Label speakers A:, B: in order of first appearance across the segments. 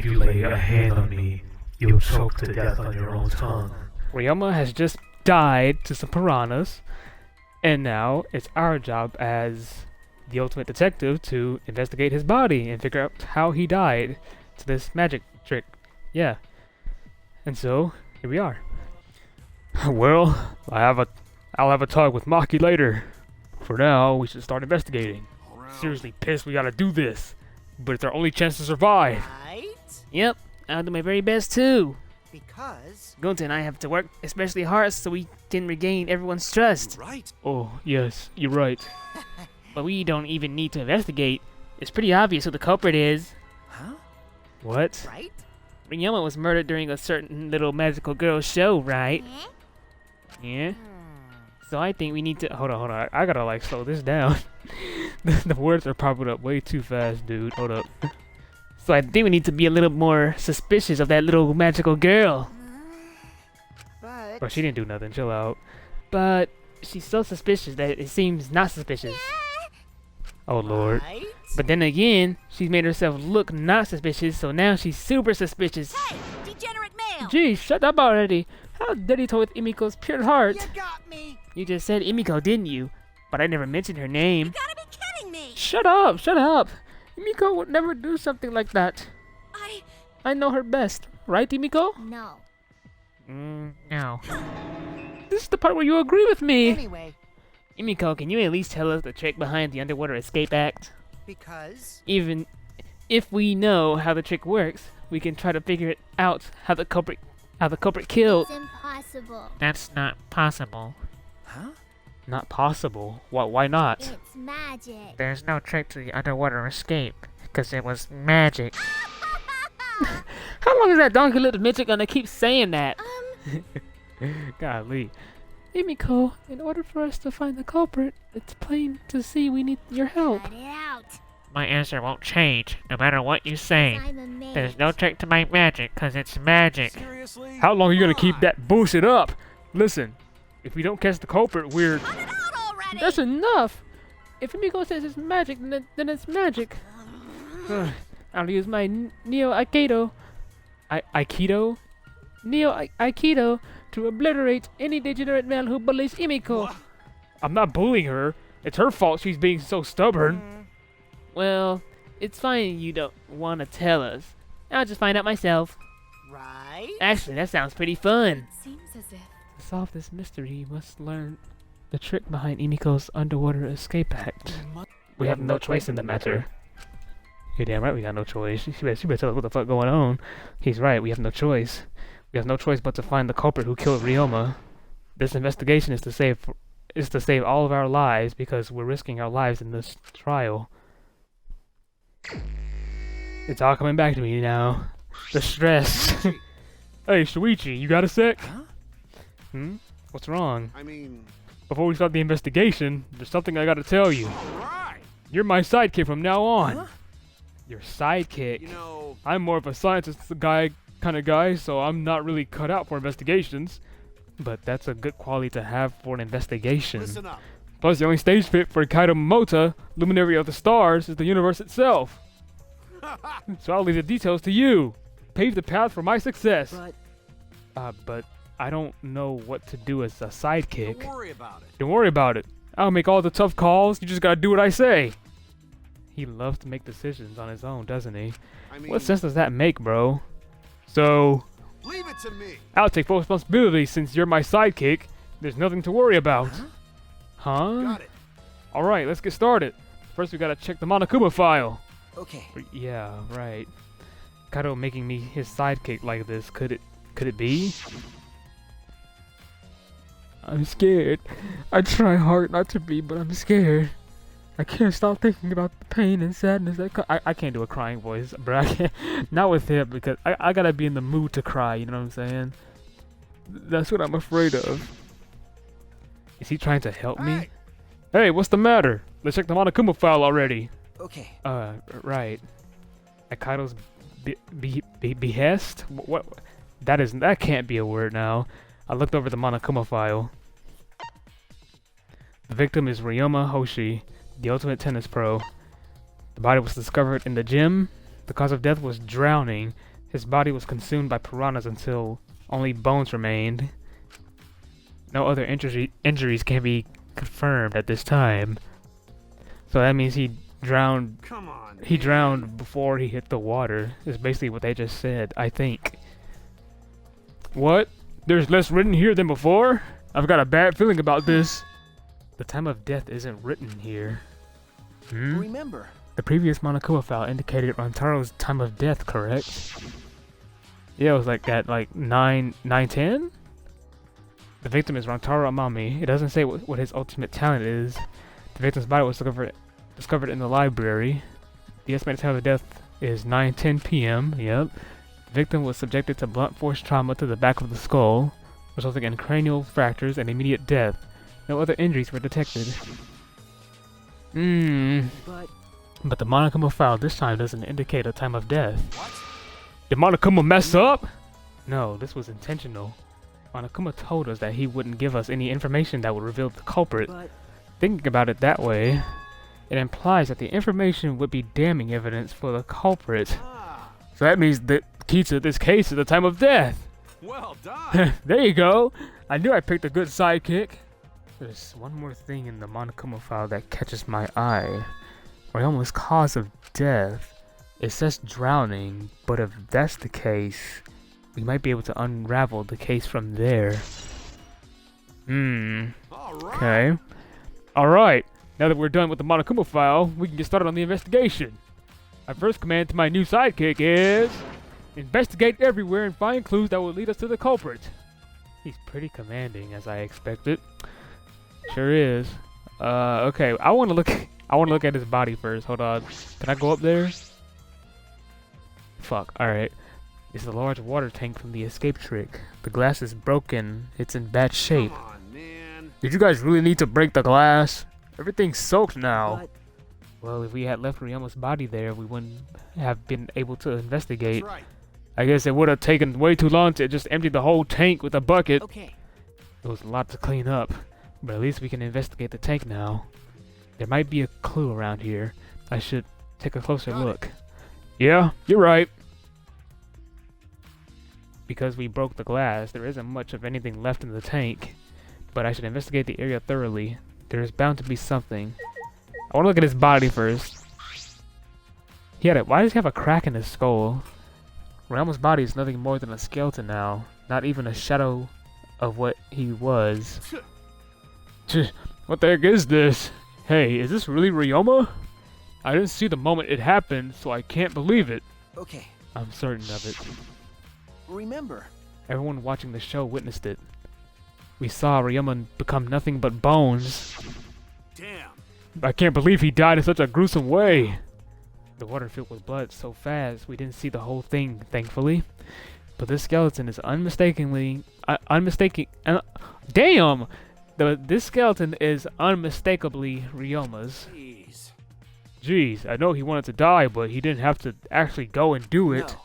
A: you lay a hand on me, you'll choke to death on your own tongue.
B: Ryoma has just died to some piranhas, and now it's our job as the ultimate detective to investigate his body and figure out how he died to this magic trick. Yeah. And so, here we are. Well, I'll have a talk with Maki later. For now, we should start investigating. Seriously pissed we gotta do this, but it's our only chance to survive.
C: Right?
D: Yep, I'll do my very best too.
C: Because...
D: Gunta and I have to work especially hard so we can regain everyone's trust.
C: Right.
B: Oh, yes, you're right.
D: But we don't even need to investigate. It's pretty obvious who the culprit is.
C: Huh?
B: What?
C: Right?
D: Ryoma was murdered during a certain little magical girl show, right? Yeah? So I think we need to... Hold on. I gotta, like, slow this down. The words are popping up way too fast, dude. Hold up. So I think we need to be a little more suspicious of that little magical girl.
C: But...
B: Bro, she didn't do nothing. Chill out.
D: But she's so suspicious that it seems not suspicious.
B: Oh, Lord.
C: Right?
D: But then again, she's made herself look not suspicious, so now she's super suspicious.
E: Hey, degenerate male!
D: Gee, shut up already. How dare you told with Imiko's pure heart?
C: You got me!
D: You just said Imiko, didn't you? But I never mentioned her name.
E: You gotta be kidding me!
D: Shut up! Imiko would never do something like that. I know her best. Right, Imiko?
E: No.
D: No. This is the part where you agree with me.
C: Anyway,
D: Imiko, can you at least tell us the trick behind the underwater escape act?
C: because...
D: Even if we know how the trick works, we can try to figure it out how the culprit killed.
E: It's impossible.
D: That's not possible.
C: Huh?
B: Not possible. Why not?
E: It's magic.
D: There's no trick to the underwater escape, because it was magic. How long is that donkey-lipped midget gonna keep saying that?
B: Golly.
D: Imiko, in order for us to find the culprit, it's plain to see we need your help.
E: Cut it out.
D: My answer won't change, no matter what you say.
E: I'm a mage.
D: There's no trick to my magic, because it's magic.
C: Seriously?
B: How long are you gonna
C: Come
B: keep
C: on.
B: that bullshit up? Listen, if we don't catch the culprit, we're...
E: Cut it out already!
D: That's enough! If Imiko says it's magic, then it's magic. I'll use my Neo Aikido.
B: Aikido?
D: Aikido to obliterate any degenerate male who bullies Imiko.
B: I'm not bullying her. It's her fault she's being so stubborn.
D: Well, it's fine you don't want to tell us. I'll just find out myself.
C: Right?
D: Actually, that sounds pretty fun.
E: Seems as if...
D: To solve this mystery, you must learn the trick behind Imiko's underwater escape act.
B: We have no choice in the matter. You're damn right we got no choice. She better tell us what the fuck going on. He's right, we have no choice. We have no choice but to find the culprit who killed Ryoma. This investigation is to save all of our lives because we're risking our lives in this trial. It's all coming back to me now. The stress. Hey, Shuichi, you got a sec?
C: Huh?
B: What's wrong?
F: I mean,
B: Before we start the investigation, there's something I gotta tell you.
F: right.
B: You're my sidekick from now on.
C: Huh?
B: Your sidekick?
F: You know,
B: I'm more of a scientist kind of guy, so I'm not really cut out for investigations. But that's a good quality to have for an investigation.
F: listen up.
B: Plus, the only stage fit for Kaido Momota, luminary of the stars, is the universe itself. So I'll leave the details to you. Pave the path for my success. But I don't know what to do as a sidekick.
F: Don't worry about it.
B: Don't worry about it. I'll make all the tough calls. You just gotta do what I say. He loves to make decisions on his own, doesn't he?
F: I mean,
B: What sense does that make, bro? So,
F: leave it to me.
B: I'll take full responsibility since you're my sidekick. There's nothing to worry about. Huh?
F: Got it.
B: Alright, let's get started. First, we gotta check the Monokuma file.
C: Okay.
B: Yeah, right. Kaido making me his sidekick like this. Could it be? I'm scared. I try hard not to be, but I'm scared. I can't stop thinking about the pain and sadness that I can't do a crying voice, bro. I can't. Not with him, because I gotta be in the mood to cry, you know what I'm saying? That's what I'm afraid of. Is he trying to help me?
F: Hey,
B: Hey, what's the matter? Let's check the Monokuma file already.
C: Okay.
B: Right. At Kaido's behest? What? That can't be a word now. I looked over the Monokuma file. The victim is Ryoma Hoshi, the ultimate tennis pro. The body was discovered in the gym. The cause of death was drowning. His body was consumed by piranhas until only bones remained. No other injuries can be confirmed at this time. So that means he drowned.
F: Come on.
B: He drowned before he hit the water. Is basically what they just said, I think. What? There's less written here than before? I've got a bad feeling about this. The time of death isn't written here.
C: Remember.
B: The previous Monokuma file indicated Rantaro's time of death, correct? Yeah, it was like at like 9:10? The victim is Rantaro Amami. It doesn't say what his ultimate talent is. The victim's body was discovered in the library. The estimated time of death is 9:10 p.m. Yep. The victim was subjected to blunt force trauma to the back of the skull, resulting in cranial fractures and immediate death. No other injuries were detected. But the Monokuma file this time doesn't indicate a time of death.
C: What?
B: Did Monokuma mess up? No, this was intentional. Monokuma told us that he wouldn't give us any information that would reveal the culprit.
C: But
B: Thinking about it that way, it implies that the information would be damning evidence for the culprit. So that means the key to this case is the time of death.
F: Well done.
B: There you go. I knew I picked a good sidekick. There's one more thing in the Monokuma file that catches my eye. Ryoma's cause of death. It says drowning, but if that's the case, we might be able to unravel the case from there.
F: All right.
B: Okay. Alright, now that we're done with the Monokuma file, we can get started on the investigation. My first command to my new sidekick is... investigate everywhere and find clues that will lead us to the culprit. He's pretty commanding, as I expected. Sure is. Okay, I want to look at his body first. Hold on. Can I go up there? Fuck, alright. It's a large water tank from the escape trick. The glass is broken. It's in bad shape.
F: Come on, man.
B: Did you guys really need to break the glass? Everything's soaked now.
C: But
B: Well, if we had left Ryoma's body there, we wouldn't have been able to investigate.
F: That's right.
B: I guess it would have taken way too long to just empty the whole tank with a bucket.
C: okay.
B: It was a lot to clean up, but at least we can investigate the tank now. There might be a clue around here. I should take a closer
F: Got it.
B: look. Yeah, you're right. Because we broke the glass, there isn't much of anything left in the tank, but I should investigate the area thoroughly. There is bound to be something. I want to look at his body first. Why does he have a crack in his skull? Ryoma's body is nothing more than a skeleton now, not even a shadow of what he was. What the heck is this? Hey, is this really Ryoma? I didn't see the moment it happened, so I can't believe it.
C: Okay.
B: I'm certain of it.
C: Remember.
B: Everyone watching the show witnessed it. We saw Ryoma become nothing but bones.
F: Damn.
B: I can't believe he died in such a gruesome way. The water filled with blood so fast we didn't see the whole thing, thankfully. But this skeleton is damn! This skeleton is unmistakably Ryoma's.
F: Jeez.
B: Jeez, I know he wanted to die, but he didn't have to actually go and do it.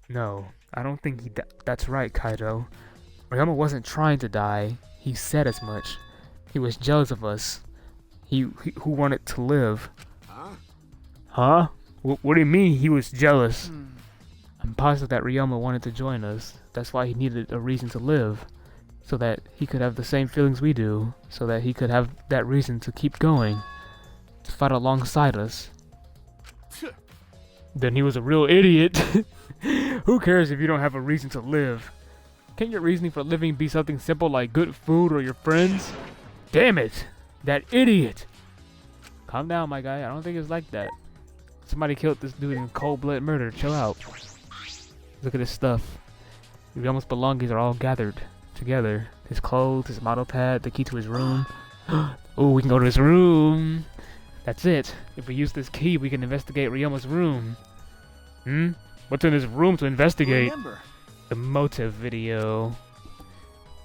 C: No.
B: No, I don't think that's right, Kaido. Ryoma wasn't trying to die. He said as much. He was jealous of us. Who wanted to live.
F: Huh?
B: Huh? What do you mean he was jealous? I'm positive that Ryoma wanted to join us. That's why he needed a reason to live. So that he could have the same feelings we do. So that he could have that reason to keep going. To fight alongside us. Then he was a real idiot. Who cares if you don't have a reason to live? Can't your reasoning for living be something simple like good food or your friends? Damn it! That idiot! Calm down, my guy. I don't think it's like that. Somebody killed this dude in cold-blooded murder. Chill out. Look at his stuff. Ryoma's belongings are all gathered together. His clothes, his model pad, the key to his room. Oh, we can go to his room. That's it. If we use this key, we can investigate Ryoma's room. What's in his room to investigate?
C: Remember.
B: The motive video.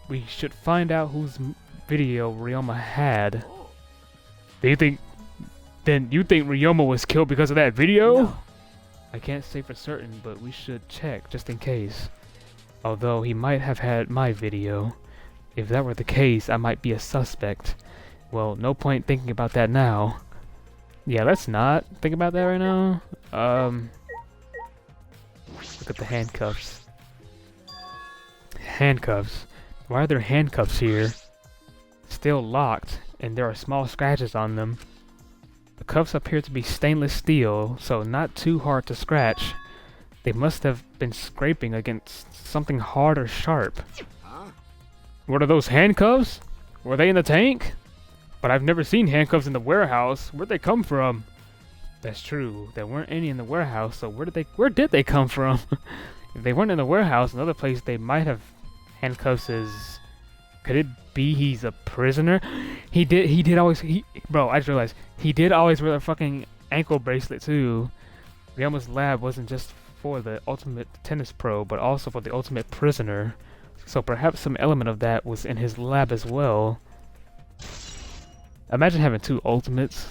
B: We should find out whose video Ryoma had. Do you think... Then you think Ryoma was killed because of that video?
C: No.
B: I can't say for certain, but we should check just in case. Although he might have had my video. If that were the case, I might be a suspect. Well, no point thinking about that now. Yeah, let's not think about that right now. Look at the handcuffs. Handcuffs. Why are there handcuffs here? Still locked, and there are small scratches on them. The cuffs appear to be stainless steel, so not too hard to scratch. They must have been scraping against something hard or sharp.
F: Huh?
B: What are those handcuffs? Were they in the tank? But I've never seen handcuffs in the warehouse. Where'd they come from? That's true. There weren't any in the warehouse, so where did they come from? If they weren't in the warehouse, another place they might have handcuffs is... Could it be he's a prisoner? He did always, bro, I just realized, he did always wear a fucking ankle bracelet too. Ryoma's lab wasn't just for the ultimate tennis pro, but also for the ultimate prisoner. So perhaps some element of that was in his lab as well. Imagine having two ultimates.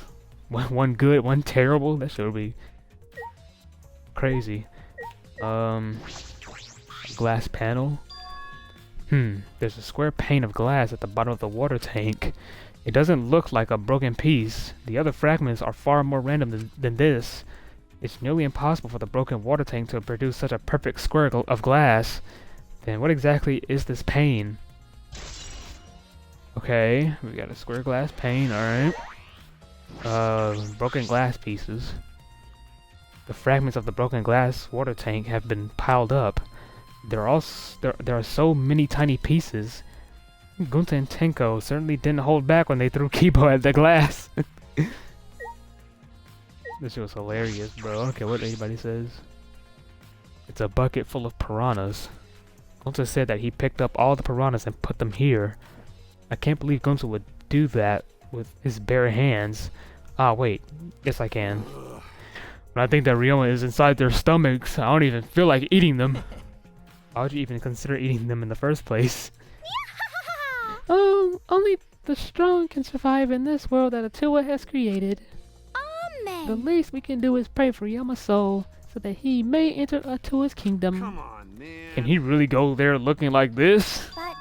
B: One good, one terrible. That should be crazy. Glass panel. There's a square pane of glass at the bottom of the water tank. It doesn't look like a broken piece. The other fragments are far more random than this. It's nearly impossible for the broken water tank to produce such a perfect square of glass. Then what exactly is this pane? Okay, we got a square glass pane, alright. Broken glass pieces. The fragments of the broken glass water tank have been piled up. There are so many tiny pieces. Gunta and Tenko certainly didn't hold back when they threw Kibo at the glass. This was hilarious, bro. Okay, what anybody says. It's a bucket full of piranhas. Gunta said that he picked up all the piranhas and put them here. I can't believe Gunta would do that with his bare hands. Ah, wait. Yes, I can. When I think that Ryoma is inside their stomachs, I don't even feel like eating them. Why would you even consider eating them in the first place?
D: Only the strong can survive in this world that Atua has created. The
E: Amen.
D: least we can do is pray for Yoma's soul, so that he may enter Atua's kingdom.
F: Come on, man.
B: Can he really go there looking like this?
E: But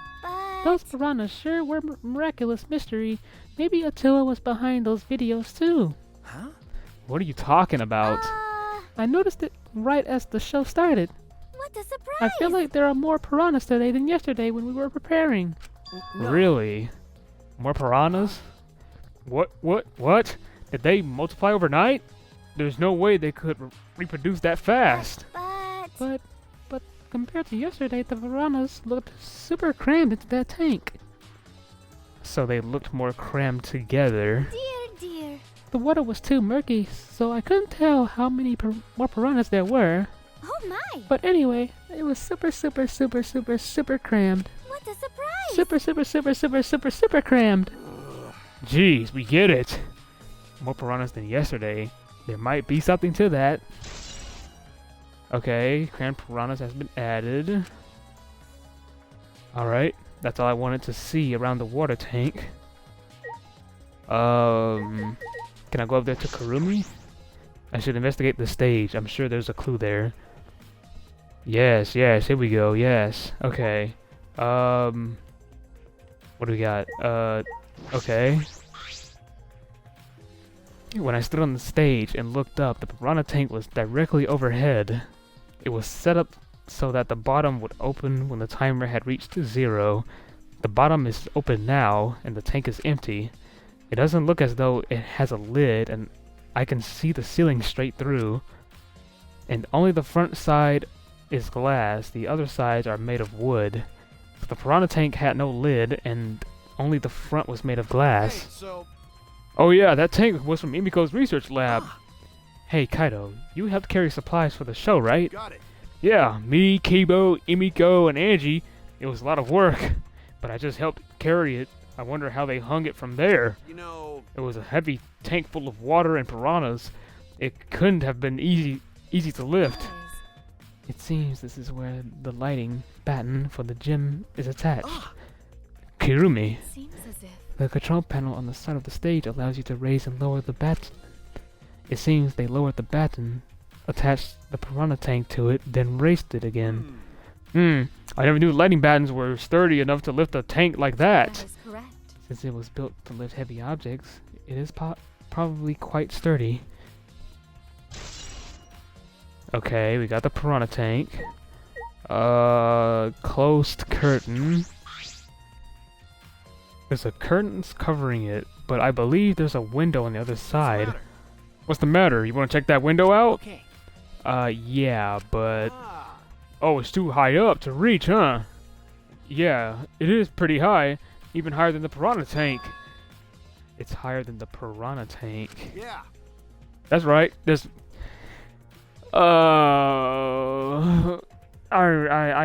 D: Those piranhas sure were miraculous mystery. Maybe Atua was behind those videos too.
C: Huh?
B: What are you talking about?
D: I noticed it right as the show started.
E: what a surprise.
D: I feel like there are more piranhas today than yesterday when we were preparing.
C: No.
B: Really? More piranhas? What? Did they multiply overnight? There's no way they could reproduce that fast.
E: But
D: But compared to yesterday, the piranhas looked super crammed into that tank.
B: So they looked more crammed together.
E: dear.
D: The water was too murky, so I couldn't tell how many more piranhas there were.
E: Oh my.
D: But anyway, it was super crammed.
E: What a surprise.
D: Super crammed.
B: Jeez, we get it. More piranhas than yesterday. There might be something to that. Okay, crammed piranhas has been added. Alright, that's all I wanted to see around the water tank. Can I go up there to Kurumi? I should investigate the stage. I'm sure there's a clue there. Yes, here we go, yes. Okay. What do we got? Okay. When I stood on the stage and looked up, the piranha tank was directly overhead. It was set up so that the bottom would open when the timer had reached 0. The bottom is open now, and the tank is empty. It doesn't look as though it has a lid, and I can see the ceiling straight through. And only the front side is glass, the other sides are made of wood. So the piranha tank had no lid, and only the front was made of glass.
F: Hey, so
B: Oh yeah, that tank was from Emiko's research lab. Hey Kaido, you helped carry supplies for the show, right?
F: got it.
B: Yeah, me, Kibo, Emiko, and Angie. It was a lot of work, but I just helped carry it. I wonder how they hung it from there.
F: You know,
B: It was a heavy tank full of water and piranhas. It couldn't have been easy to lift.
D: It seems this is where the lighting batten for the gym is attached.
B: Kirumi.
E: Seems as if.
D: The control panel on the side of the stage allows you to raise and lower the baton. It seems they lowered the baton, attached the piranha tank to it, then raised it again.
B: I never knew lighting battens were sturdy enough to lift a tank like that.
E: is correct.
D: Since it was built to lift heavy objects, it is probably quite sturdy.
B: Okay, we got the piranha tank. Closed curtain. There's a curtains covering it, but I believe there's a window on the other side. What's the matter? You want to check that window out?
C: Okay.
B: Yeah, but...
F: Ah,
B: Oh, it's too high up to reach, huh? Yeah, it is pretty high. Even higher than the piranha tank. It's higher than the piranha tank.
F: yeah.
B: That's right. There's... I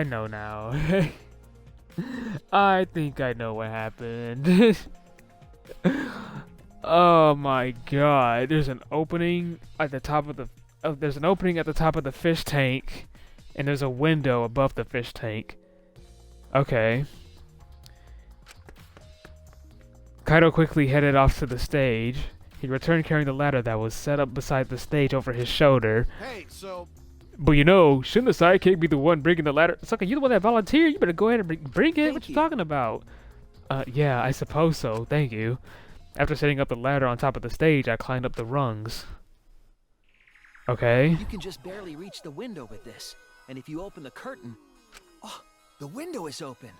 B: know now. I think I know what happened. Oh my god. There's an opening at the top of the... there's an opening at the top of the fish tank. And there's a window above the fish tank. Okay. Kaido quickly headed off to the stage. He returned carrying the ladder that was set up beside the stage over his shoulder.
F: Hey, so
B: But you know, shouldn't the sidekick be the one bringing the ladder? Sucker, you the one that volunteered? You better go ahead and bring it.
C: Thank
B: What you
C: you.
B: talking about? Yeah, I suppose so. Thank you. After setting up the ladder on top of the stage, I climbed up the rungs. Okay.
C: You can just barely reach the window with this. And if you open the curtain... Oh, the window is open.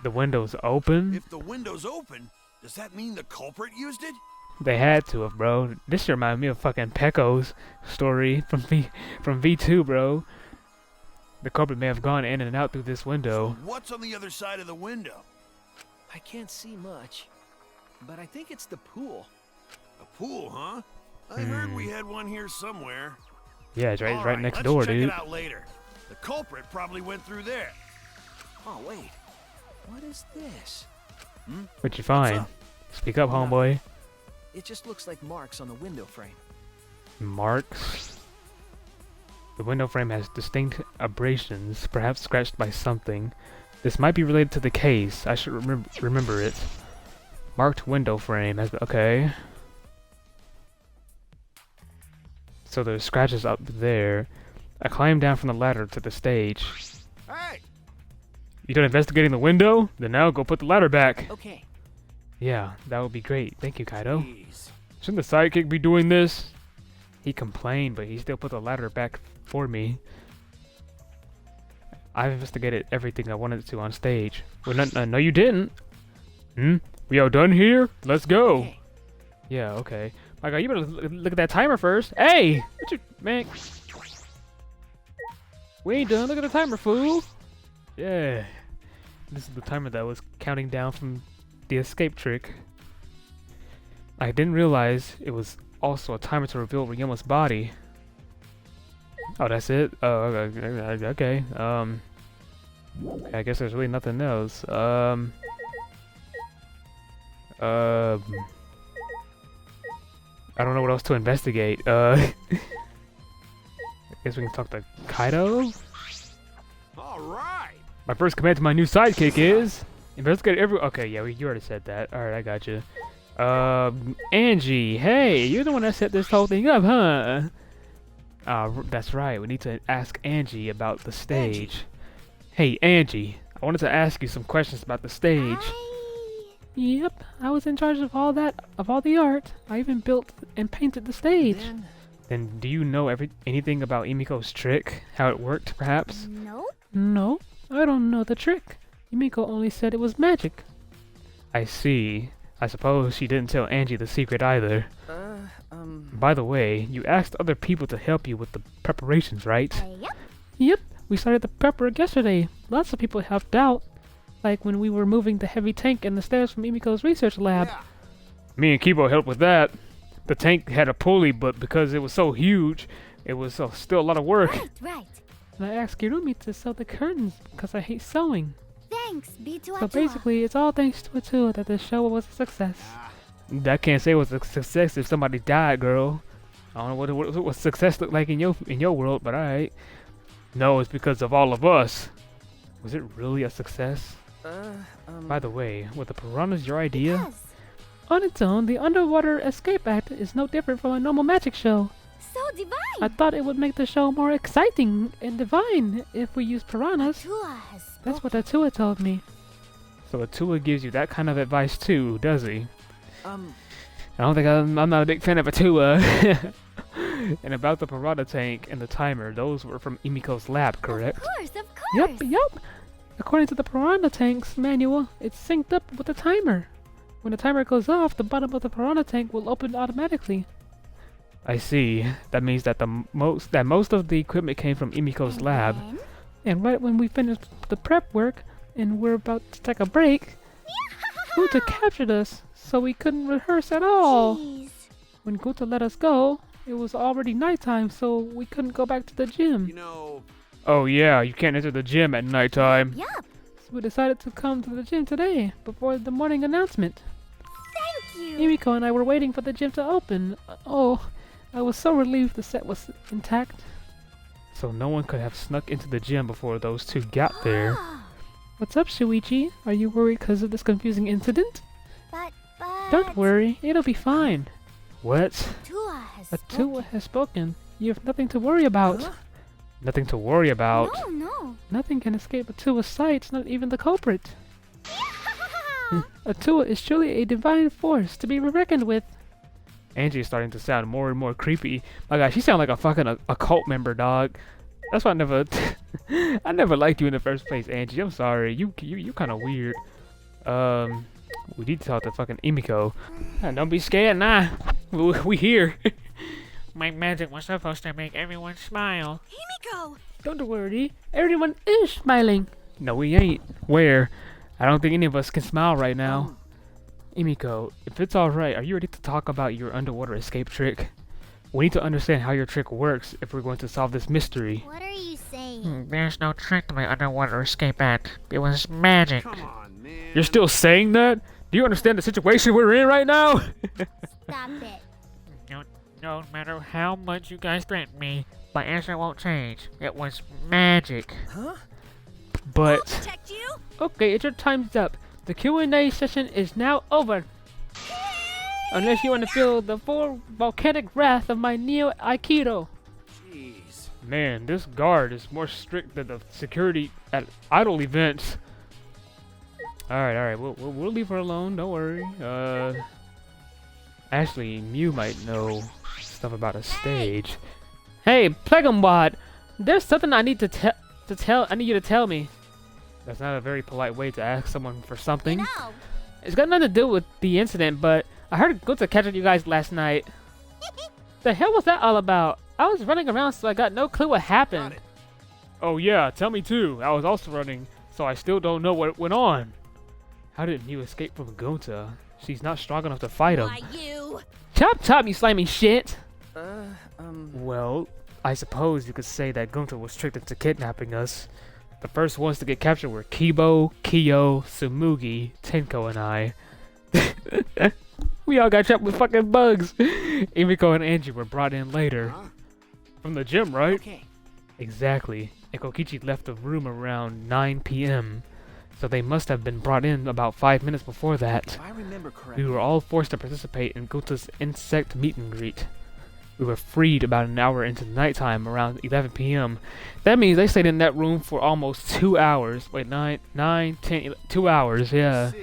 B: The window's open?
F: if the window's open, does that mean the culprit used it?
B: They had to have, bro. This reminds me of fucking Pecco's story from V2, bro. The culprit may have gone in and out through this window.
F: So what's on the other side of the window?
C: I can't see much. But I think it's the pool.
F: A pool, huh? I heard we had one here somewhere.
B: Yeah, it's right,
F: All
B: right next
F: let's
B: door,
F: check
B: dude.
F: it out later. The culprit probably went through there.
C: Oh, wait. What is this?
B: What'd you find?
F: up?
B: Speak up, homeboy.
C: It just looks like marks on the window frame.
B: Marks. The window frame has distinct abrasions, perhaps scratched by something. This might be related to the case. I should remember it. Marked window frame. Okay. So there's scratches up there. I climbed down from the ladder to the stage.
F: Hey!
B: You done investigating the window? Then now go put the ladder back.
C: Okay.
B: Yeah, that would be great. Thank you, Kaido.
F: Jeez.
B: Shouldn't the sidekick be doing this? He complained, but he still put the ladder back for me. I've investigated everything I wanted to on stage. Well, no, you didn't. We all done here? Let's go.
C: Okay.
B: Yeah, okay. My God, you better look at that timer first. Hey! What you, man? We ain't done. Look at the timer, fool. Yeah. This is the timer that was counting down from the escape trick. I didn't realize it was also a timer to reveal Ryuma's body. Oh, that's it? Oh, okay. I guess there's really nothing else. I don't know what else to investigate. I guess we can talk to Kaido?
F: All right.
B: My first command to my new sidekick is... investigate every... Okay, yeah, you already said that. Alright, I got you. Angie, hey, you're the one that set this whole thing up, huh? That's right. We need to ask Angie about the stage. Hey, Angie, I wanted to ask you some questions about the stage. Yep, I was in charge of all that, of all the art. I even built and painted the stage. Then do you know anything about Emiko's trick? How it worked, perhaps?
E: No?
B: No, I don't know the trick. Emiko only said it was magic. I see. I suppose she didn't tell Angie the secret either. By the way, you asked other people to help you with the preparations, right?
E: Yep.
B: Yep, we started the prep work yesterday. Lots of people helped out. Like when we were moving the heavy tank and the stairs from Emiko's research lab.
F: Yeah.
B: Me and Kibo helped with that. The tank had a pulley, but because it was so huge, it was still a lot of work.
E: Right.
B: And I asked Kirumi to sew the curtains because I hate sewing.
E: Thanks, B2
B: So basically, it's all thanks to Atua that the show was a success. I can't say it was a success if somebody died, girl. I don't know what success looked like in your world, but alright. No, it's because of all of us. Was it really a success? By the way, were the piranhas your idea?
E: Yes.
B: On its own, the Underwater Escape Act is no different from a normal magic show.
E: So divine.
B: I thought it would make the show more exciting and divine if we used piranhas.
E: Atua has
B: That's
E: spoken.
B: what Atua told me. So Atua gives you that kind of advice too, does he? I don't think I'm not a big fan of Atua. And about the piranha tank and the timer, those were from Emiko's lab, correct?
E: Of course.
B: Yup. According to the piranha tank's manual, it's synced up with the timer. When the timer goes off, the bottom of the piranha tank will open automatically. I see. That means that most of the equipment came from Emiko's lab.
E: Then?
B: And right when we finished the prep work and we're about to take a break, Guta captured us, so we couldn't rehearse at all.
E: Jeez.
B: When Guta let us go, it was already nighttime, so we couldn't go back to the gym.
F: You know,
B: Oh yeah, you can't enter the gym at nighttime.
E: Yup.
B: So we decided to come to the gym today, before the morning announcement.
E: Thank you.
B: Emiko and I were waiting for the gym to open. Oh, I was so relieved the set was intact. So no one could have snuck into the gym before those two got there.
E: Ah,
B: What's up, Shuichi? Are you worried because of this confusing incident?
E: but.
B: Don't worry, it'll be fine. What?
E: Tua has
B: Atua has spoken. You have nothing to worry about.
C: Huh?
B: Nothing to worry about.
E: No.
B: Nothing can escape Atua's sight, not even the culprit. Atua is truly a divine force to be reckoned with. Angie is starting to sound more and more creepy. My God, she sounds like a fucking occult member, dog. That's why I never liked you in the first place, Angie. I'm sorry. You kind of weird. We need to talk to fucking Emiko. Don't be scared, nah. We here.
D: My magic was supposed to make everyone smile.
E: Himiko.
B: Don't worry. Everyone is smiling. No, we ain't. Where? I don't think any of us can smile right now. Emiko, if it's alright, are you ready to talk about your underwater escape trick? We need to understand how your trick works if we're going to solve this mystery.
E: What are you saying?
D: There's no trick to my underwater escape act. It was magic.
F: come on, man.
B: You're still saying that? Do you understand the situation we're in right now?
E: Stop it.
D: No matter how much you guys threaten me, my answer won't change. It was magic.
C: Huh?
B: But
E: Protect you?
B: okay, it's your time's up. The Q&A session is now over. Unless you want to feel the full volcanic wrath of my Neo Aikido.
F: Jeez.
B: Man, this guard is more strict than the security at idol events. Alright, we'll leave her alone, don't worry. Actually, Mew might know stuff about a stage. Hey, Plegumwad, there's something I need I need you to tell me. That's not a very polite way to ask someone for something.
E: No.
B: It's got nothing to do with the incident, but I heard Guta captured you guys last night. The hell was that all about? I was running around, so I got no clue what happened.
F: Got it.
B: Oh yeah, tell me too. I was also running, so I still don't know what went on. How did Mew escape from Gunta? She's not strong enough to fight him.
E: Why you?
B: Chop, you slimy shit!
C: Uh,
B: Well, I suppose you could say that Gunta was tricked into kidnapping us. The first ones to get captured were Kibo, Kyo, Sumugi, Tenko, and I. We all got trapped with fucking bugs. Emiko and Angie were brought in later.
F: Huh?
B: From the gym, right?
C: okay.
B: Exactly. And Kokichi left the room around 9 p.m. So they must have been brought in about 5 minutes before that.
C: If I remember correctly.
B: We were all forced to participate in Gunta's insect meet and greet. We were freed about an hour into nighttime around 11 p.m. That means they stayed in that room for almost 2 hours. Wait, 9, 10, 2 hours, yeah.
F: See.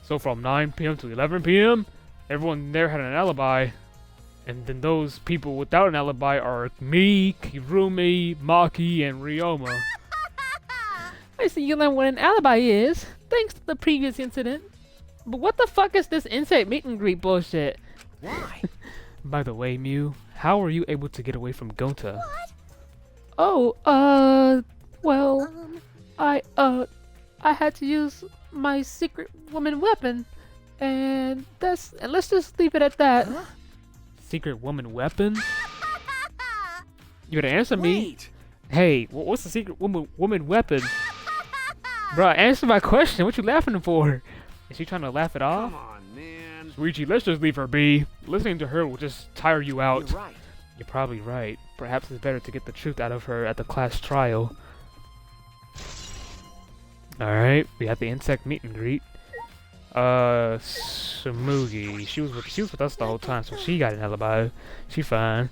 B: So from 9 p.m. to 11 p.m., everyone there had an alibi. And then those people without an alibi are me, Kirumi, Maki, and Ryoma. I see you learn what an alibi is, thanks to the previous incident. But what the fuck is this insect meet and greet bullshit?
C: Why?
B: By the way, Mew, how were you able to get away from Gonta?
E: What?
B: Oh, well, I had to use my secret woman weapon, and let's just leave it at that.
C: Huh?
B: Secret woman weapon? You gotta answer me.
C: Wait.
B: Hey, what's the secret woman weapon? Bruh, answer my question. What you laughing for? Is she trying to laugh it off?
F: Come on, man.
B: Luigi, let's just leave her be. Listening to her will just tire you out.
C: You're right.
B: You're probably right. Perhaps it's better to get the truth out of her at the class trial. Alright, we have the insect meet and greet. Sumugi. She was with us the whole time, so she got an alibi. She fine.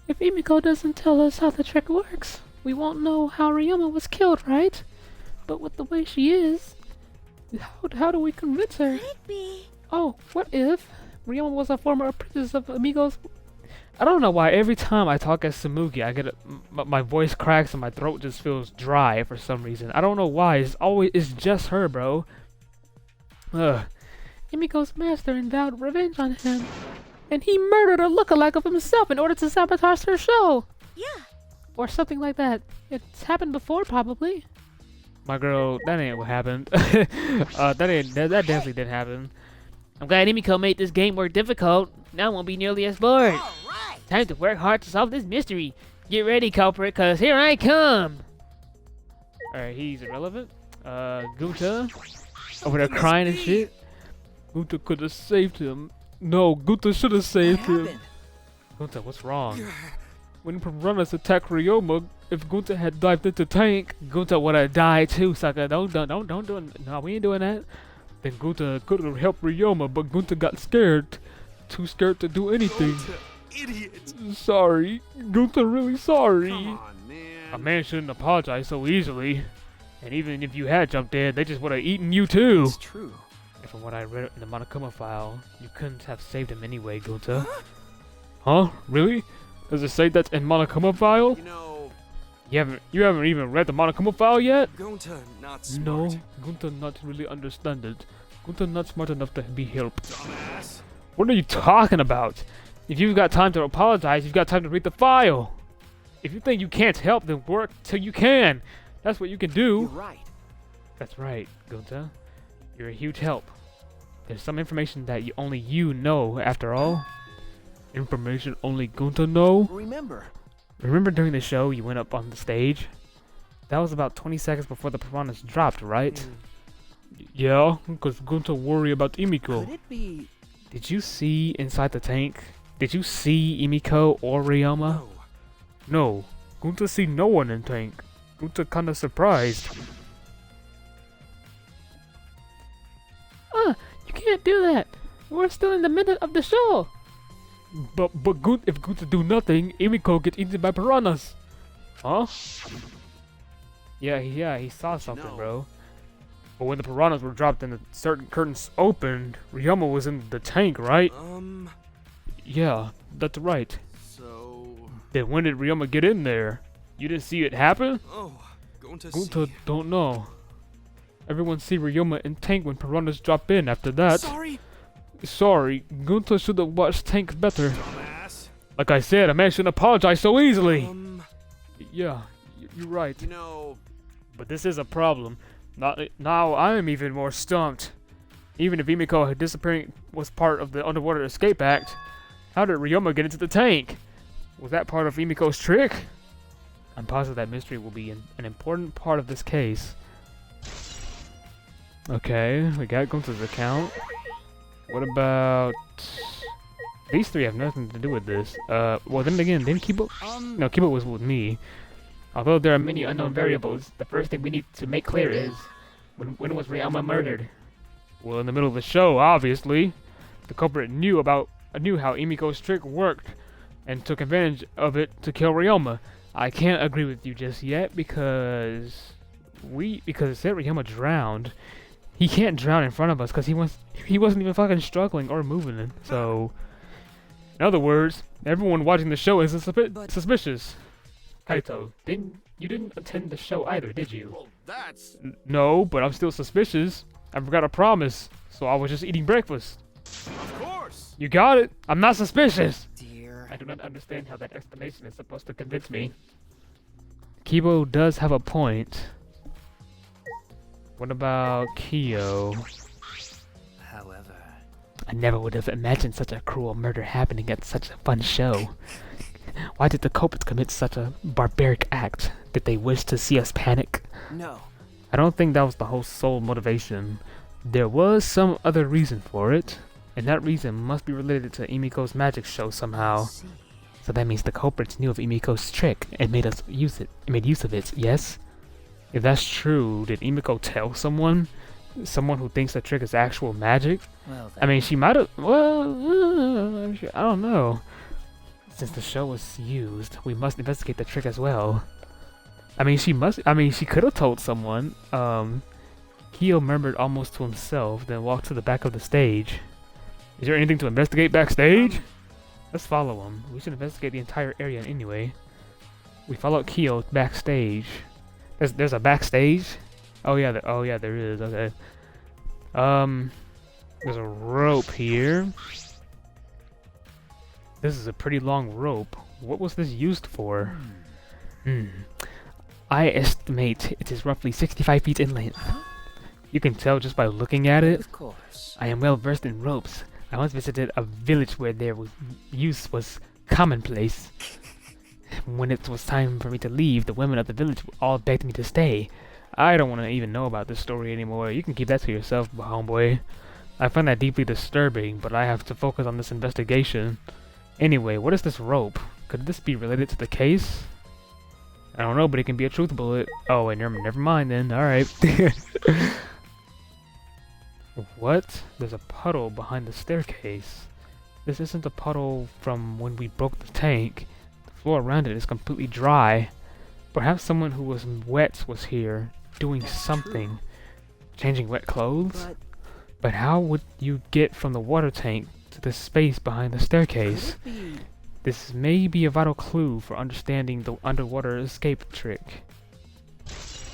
B: If Emiko doesn't tell us how the trick works, we won't know how Ryoma was killed, right? But with the way she is, how do we convince her?
E: Could it be?
B: Oh, what if Ryoma was a former apprentice of Amigo's I don't know why every time I talk as Samugi, I get my voice cracks and my throat just feels dry for some reason. I don't know why. It's just her, bro. Ugh. Emiko's master vowed revenge on him, and he murdered a lookalike of himself in order to sabotage her show.
E: Yeah.
B: Or something like that. It's happened before, probably. My girl, that ain't what happened. that definitely didn't happen.
D: I'm glad Emiko made this game more difficult. Now I won't be nearly as bored.
E: All right.
D: Time to work hard to solve this mystery. Get ready, culprit, cause here I come.
B: Alright, he's irrelevant. Gunta. Over there crying and shit. Gunta could have saved him. No, Gunta should have
C: What
B: saved him.
C: happened?
B: Gunta, what's wrong? When piranhas attacked Ryoma, if Gunta had dived into tank, Gunta would have died too, sucker. Don't do it. No, we ain't doing that. Then Gunta could have helped Ryoma, but Gunta got scared. Too scared to do anything.
F: Idiot.
B: Sorry. Gunta really sorry.
F: Come on, man.
B: A man shouldn't apologize so easily. And even if you had jumped in, they just would have eaten you too.
C: It's true.
B: And from what I read in the Monokuma file, you couldn't have saved him anyway, Gunta. Huh? Really? Does it say that in Monokuma file?
F: You know,
B: You haven't even read the Monokuma file yet?
F: Gonta not
B: No,
F: smart.
B: Gunta not really understand it. Gunta not smart enough to be helped.
F: Dumbass.
B: What are you talking about? If you've got time to apologize, you've got time to read the file. If you think you can't help, then work till you can. That's what you can
C: You're
B: do.
C: right.
B: That's right, Gunta. You're a huge help. There's some information that only you know, after all. Information only Gunta know?
C: Remember,
B: Remember during the show you went up on the stage? That was about 20 seconds before the piranhas dropped, right? Yeah, because Gunta worry about Emiko.
C: could it be?
B: Did you see inside the tank? Did you see Emiko or Ryoma?
C: No.
B: No. Gunta see no one in tank. Gunta kinda surprised.
D: You can't do that. We're still in the middle of the show.
B: But if Gunta do nothing, Emiko gets eaten by piranhas. Huh? Yeah, he saw something,
F: know?
B: bro. But when the piranhas were dropped and the certain curtains opened, Ryoma was in the tank, right? Yeah, that's right.
F: So.
B: Then when did Ryoma get in there? You didn't see it happen?
F: Oh, Gonta
B: Gunta
F: see.
B: don't know. Everyone see Ryoma in tank when piranhas drop in after that.
F: Sorry.
B: Sorry, Gunta should have watched tank better.
F: Dumbass.
B: Like I said, a man shouldn't apologize so easily. Yeah, you're right.
F: You know,
B: But this is a problem. Now I am even more stumped. Even if Emiko disappearing was part of the Underwater Escape Act, how did Ryoma get into the tank? Was that part of Emiko's trick? I'm positive that mystery will be an important part of this case. Okay, we got Gunta's account. What about... These three have nothing to do with this. Well then again, didn't Kibo... No, Kibo was with me. Although there are many unknown variables, the first thing we need to make clear is... When was Ryoma murdered? Well, in the middle of the show, obviously. The culprit knew how Emiko's trick worked, and took advantage of it to kill Ryoma. I can't agree with you just yet, because it said Ryoma drowned. He can't drown in front of us, because he wasn't even fucking struggling or moving. So, in other words, everyone watching the show is suspicious. Kaito, you didn't attend the show either, did you?
F: well, that's.
B: No, but I'm still suspicious. I forgot a promise, so I was just eating breakfast.
F: Of course.
B: You got it. I'm not suspicious.
C: Dear.
B: I do not understand how that explanation is supposed to convince me. Kibo does have a point. What about Kyo?
C: However,
D: I never would have imagined such a cruel murder happening at such a fun show. Why did the culprits commit such a barbaric act? Did they wish to see us panic?
C: no.
B: I don't think that was the whole sole motivation. There was some other reason for it, and that reason must be related to Emiko's magic show somehow.
C: See.
D: So that means the culprits knew of Emiko's trick and made use of it, yes?
B: If that's true, did Emiko tell someone? Someone who thinks the trick is actual magic?
C: Well,
B: I mean, she might have. Well, I don't know. Since the show was used, we must investigate the trick as well. She could have told someone. Kyo murmured almost to himself, then walked to the back of the stage. Is there anything to investigate backstage? Let's follow him. We should investigate the entire area anyway. We followed Kyo backstage. There's a backstage? Oh yeah, there is. Okay. There's a rope here. This is a pretty long rope. What was this used for? I estimate it is roughly 65 feet in length. You can tell just by looking at it.
C: Of course.
B: I am well versed in ropes. I once visited a village where their use was commonplace. When it was time for me to leave, the women of the village all begged me to stay. I don't want to even know about this story anymore. You can keep that to yourself, homeboy. I find that deeply disturbing, but I have to focus on this investigation. Anyway, what is this rope? Could this be related to the case? I don't know, but it can be a truth bullet. Oh, wait, never mind then. Alright. What? There's a puddle behind the staircase. This isn't a puddle from when we broke the tank. The floor around it is completely dry. Perhaps someone who was wet was here, doing something. Changing wet clothes? But how would you get from the water tank to the space behind the staircase? This may be a vital clue for understanding the underwater escape trick.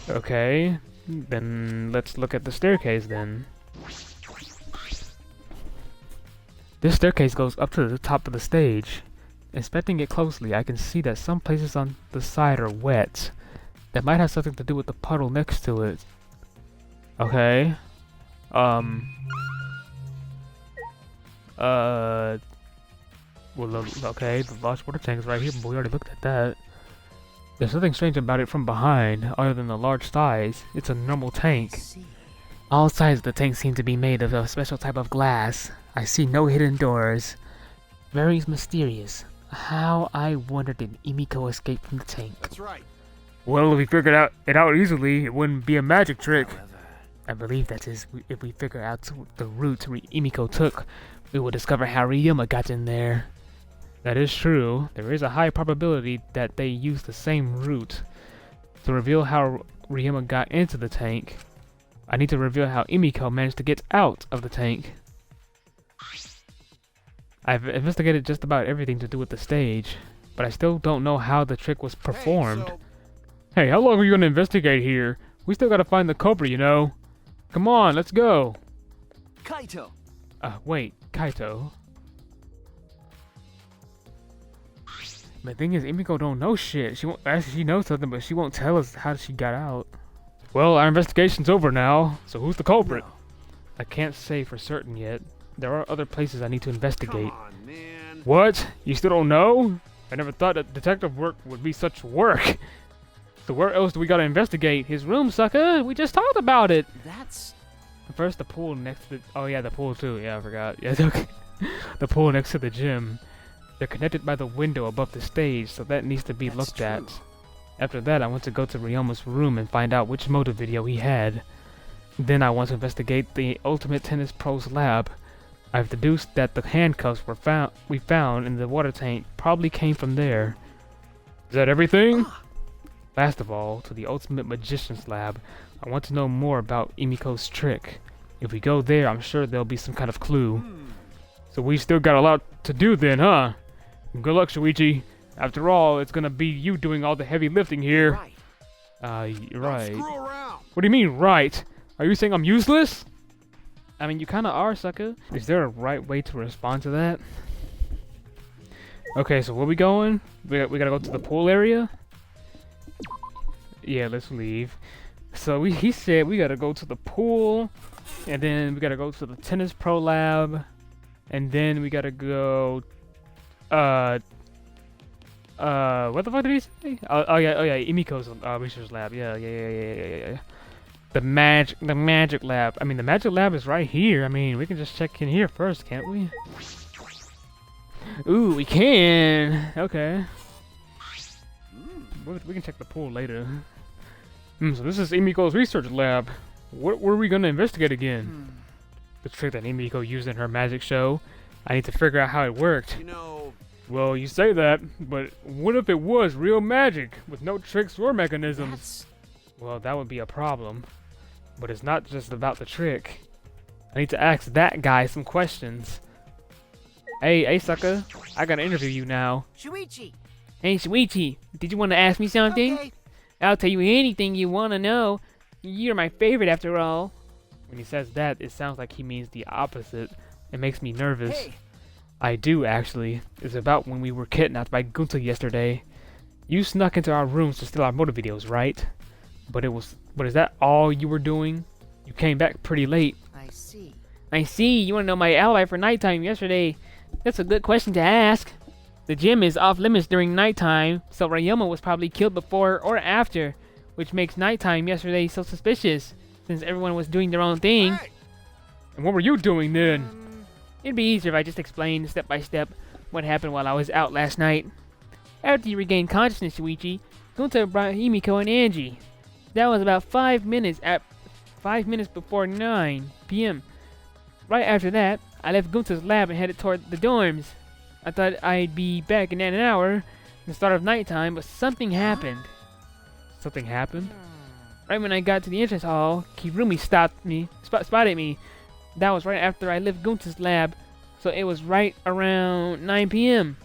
B: Okay, then let's look at the staircase then. This staircase goes up to the top of the stage. Inspecting it closely, I can see that some places on the side are wet. That might have something to do with the puddle next to it. Okay. Well, okay, the large water tank is right here, but we already looked at that. There's nothing strange about it from behind, other than the large size. It's a normal tank. All sides of the tank seem to be made of a special type of glass. I see no hidden doors. Very mysterious. How, I wonder, did Emiko escape from the tank?
F: That's right.
B: Well, if we figured it out easily, it wouldn't be a magic trick. I believe that is, if we figure out the route Emiko took, we will discover how Ryuma got in there. That is true. There is a high probability that they used the same route. To reveal how Ryuma got into the tank, I need to reveal how Emiko managed to get out of the tank. I've investigated just about everything to do with the stage, but I still don't know how the trick was performed. Hey, how long are you gonna investigate here? We still gotta find the culprit, you know. Come on, let's go.
C: Kaito.
B: Wait, Kaito. The thing is, Emiko don't know shit. She knows something, but she won't tell us how she got out. Well, our investigation's over now, so who's the culprit?
C: No.
B: I can't say for certain yet. There are other places I need to investigate.
F: Come on, man.
B: What? You still don't know? I never thought that detective work would be such work. So where else do we gotta investigate? His room, sucker! We just talked about it!
C: That's...
B: First, the pool next to the... Oh yeah, the pool too. Yeah, I forgot. Yeah, okay. The pool next to the gym. They're connected by the window above the stage, so that needs to be
C: That's
B: looked at.
C: true.
B: After that, I want to go to Ryuma's room and find out which motive video he had. Then I want to investigate the Ultimate Tennis Pro's lab. I've deduced that the handcuffs we found in the water tank probably came from there. Is that everything? Last of all, to the Ultimate Magician's lab. I want to know more about Emiko's trick. If we go there, I'm sure there'll be some kind of clue. So we still got a lot to do then, huh? Good luck, Shuichi. After all, it's gonna be you doing all the heavy lifting here.
C: Right.
B: Right.
F: Screw around.
B: What do you mean, right? Are you saying I'm useless? I mean, you kinda are, sucker. Is there a right way to respond to that? Okay, so where we going? We gotta go to the pool area? Yeah, let's leave. So he said we gotta go to the pool, and then we gotta go to the Tennis Pro lab, and then we gotta go, what the fuck did he say? Oh yeah, Emiko's research lab. Yeah. The magic lab. I mean, the magic lab is right here. I mean, we can just check in here first, can't we? Ooh, we can. Okay. We can check the pool later. So this is Emiko's research lab. What were we gonna investigate again? The trick that Emiko used in her magic show. I need to figure out how it worked.
F: You know,
B: Well, you say that, but what if it was real magic with no tricks or mechanisms?
C: That's...
B: Well, that would be a problem. But it's not just about the trick. I need to ask that guy some questions.
D: Hey, sucker. I gotta interview you now.
C: Shuichi.
D: Hey, Shuichi, did you want to ask me something?
C: Okay.
D: I'll tell you anything you want to know. You're my favorite after all. When he says that, it sounds like he means the opposite. It makes me nervous.
C: Hey.
D: I do, actually. It's about when we were kidnapped by Gunta yesterday. You snuck into our rooms to steal our motor videos, right? But is that all you were doing? You came back pretty late.
C: I see.
D: I see. You want to know my alibi for nighttime yesterday? That's a good question to ask. The gym is off limits during nighttime, so Ryoma was probably killed before or after, which makes nighttime yesterday so suspicious, since everyone was doing their own thing.
F: Hey,
D: And what were you doing then? It'd be easier if I just explained step by step what happened while I was out last night. After you regained consciousness, Shuichi, Gunta brought Himiko and Angie. That was about 5 minutes before 9 p.m. Right after that, I left Gunta's lab and headed toward the dorms. I thought I'd be back in an hour, the start of nighttime, but something happened. Something happened? Right when I got to the entrance hall, Kirumi spotted me. That was right after I left Gunta's lab, so it was right around 9 p.m.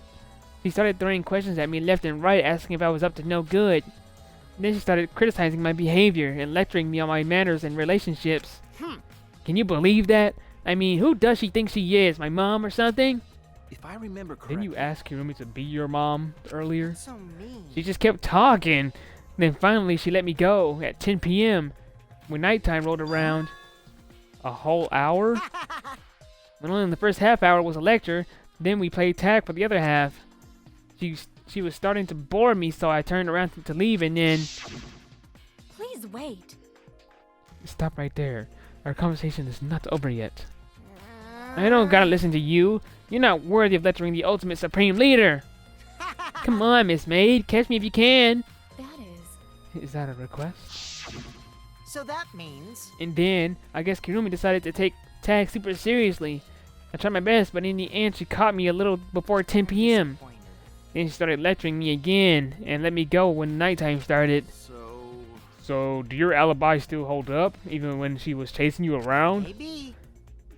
D: She started throwing questions at me left and right, asking if I was up to no good. Then she started criticizing my behavior and lecturing me on my manners and relationships. Can you believe that? I mean, who does she think she is? My mom or something?
C: If I remember correctly.
D: Didn't you ask Kirumi to be your mom earlier?
E: So mean.
D: She just kept talking. Then finally she let me go at 10 p.m. when nighttime rolled around. A whole hour? When only the first half hour was a lecture, then we played tag for the other half. She was starting to bore me, so I turned around to leave and then...
E: Please wait.
D: Stop right there. Our conversation is not over yet. I don't gotta listen to you. You're not worthy of lecturing the ultimate supreme leader. Come on, Miss Maid. Catch me if you can.
E: That is.
D: Is that a request?
C: So that means.
D: And then, I guess Kirumi decided to take tag super seriously. I tried my best, but in the end she caught me a little before 10 p.m.
C: Disappointed.
D: Then she started lecturing me again and let me go when nighttime started. So, do your alibi still hold up, even when she was chasing you around?
C: Maybe.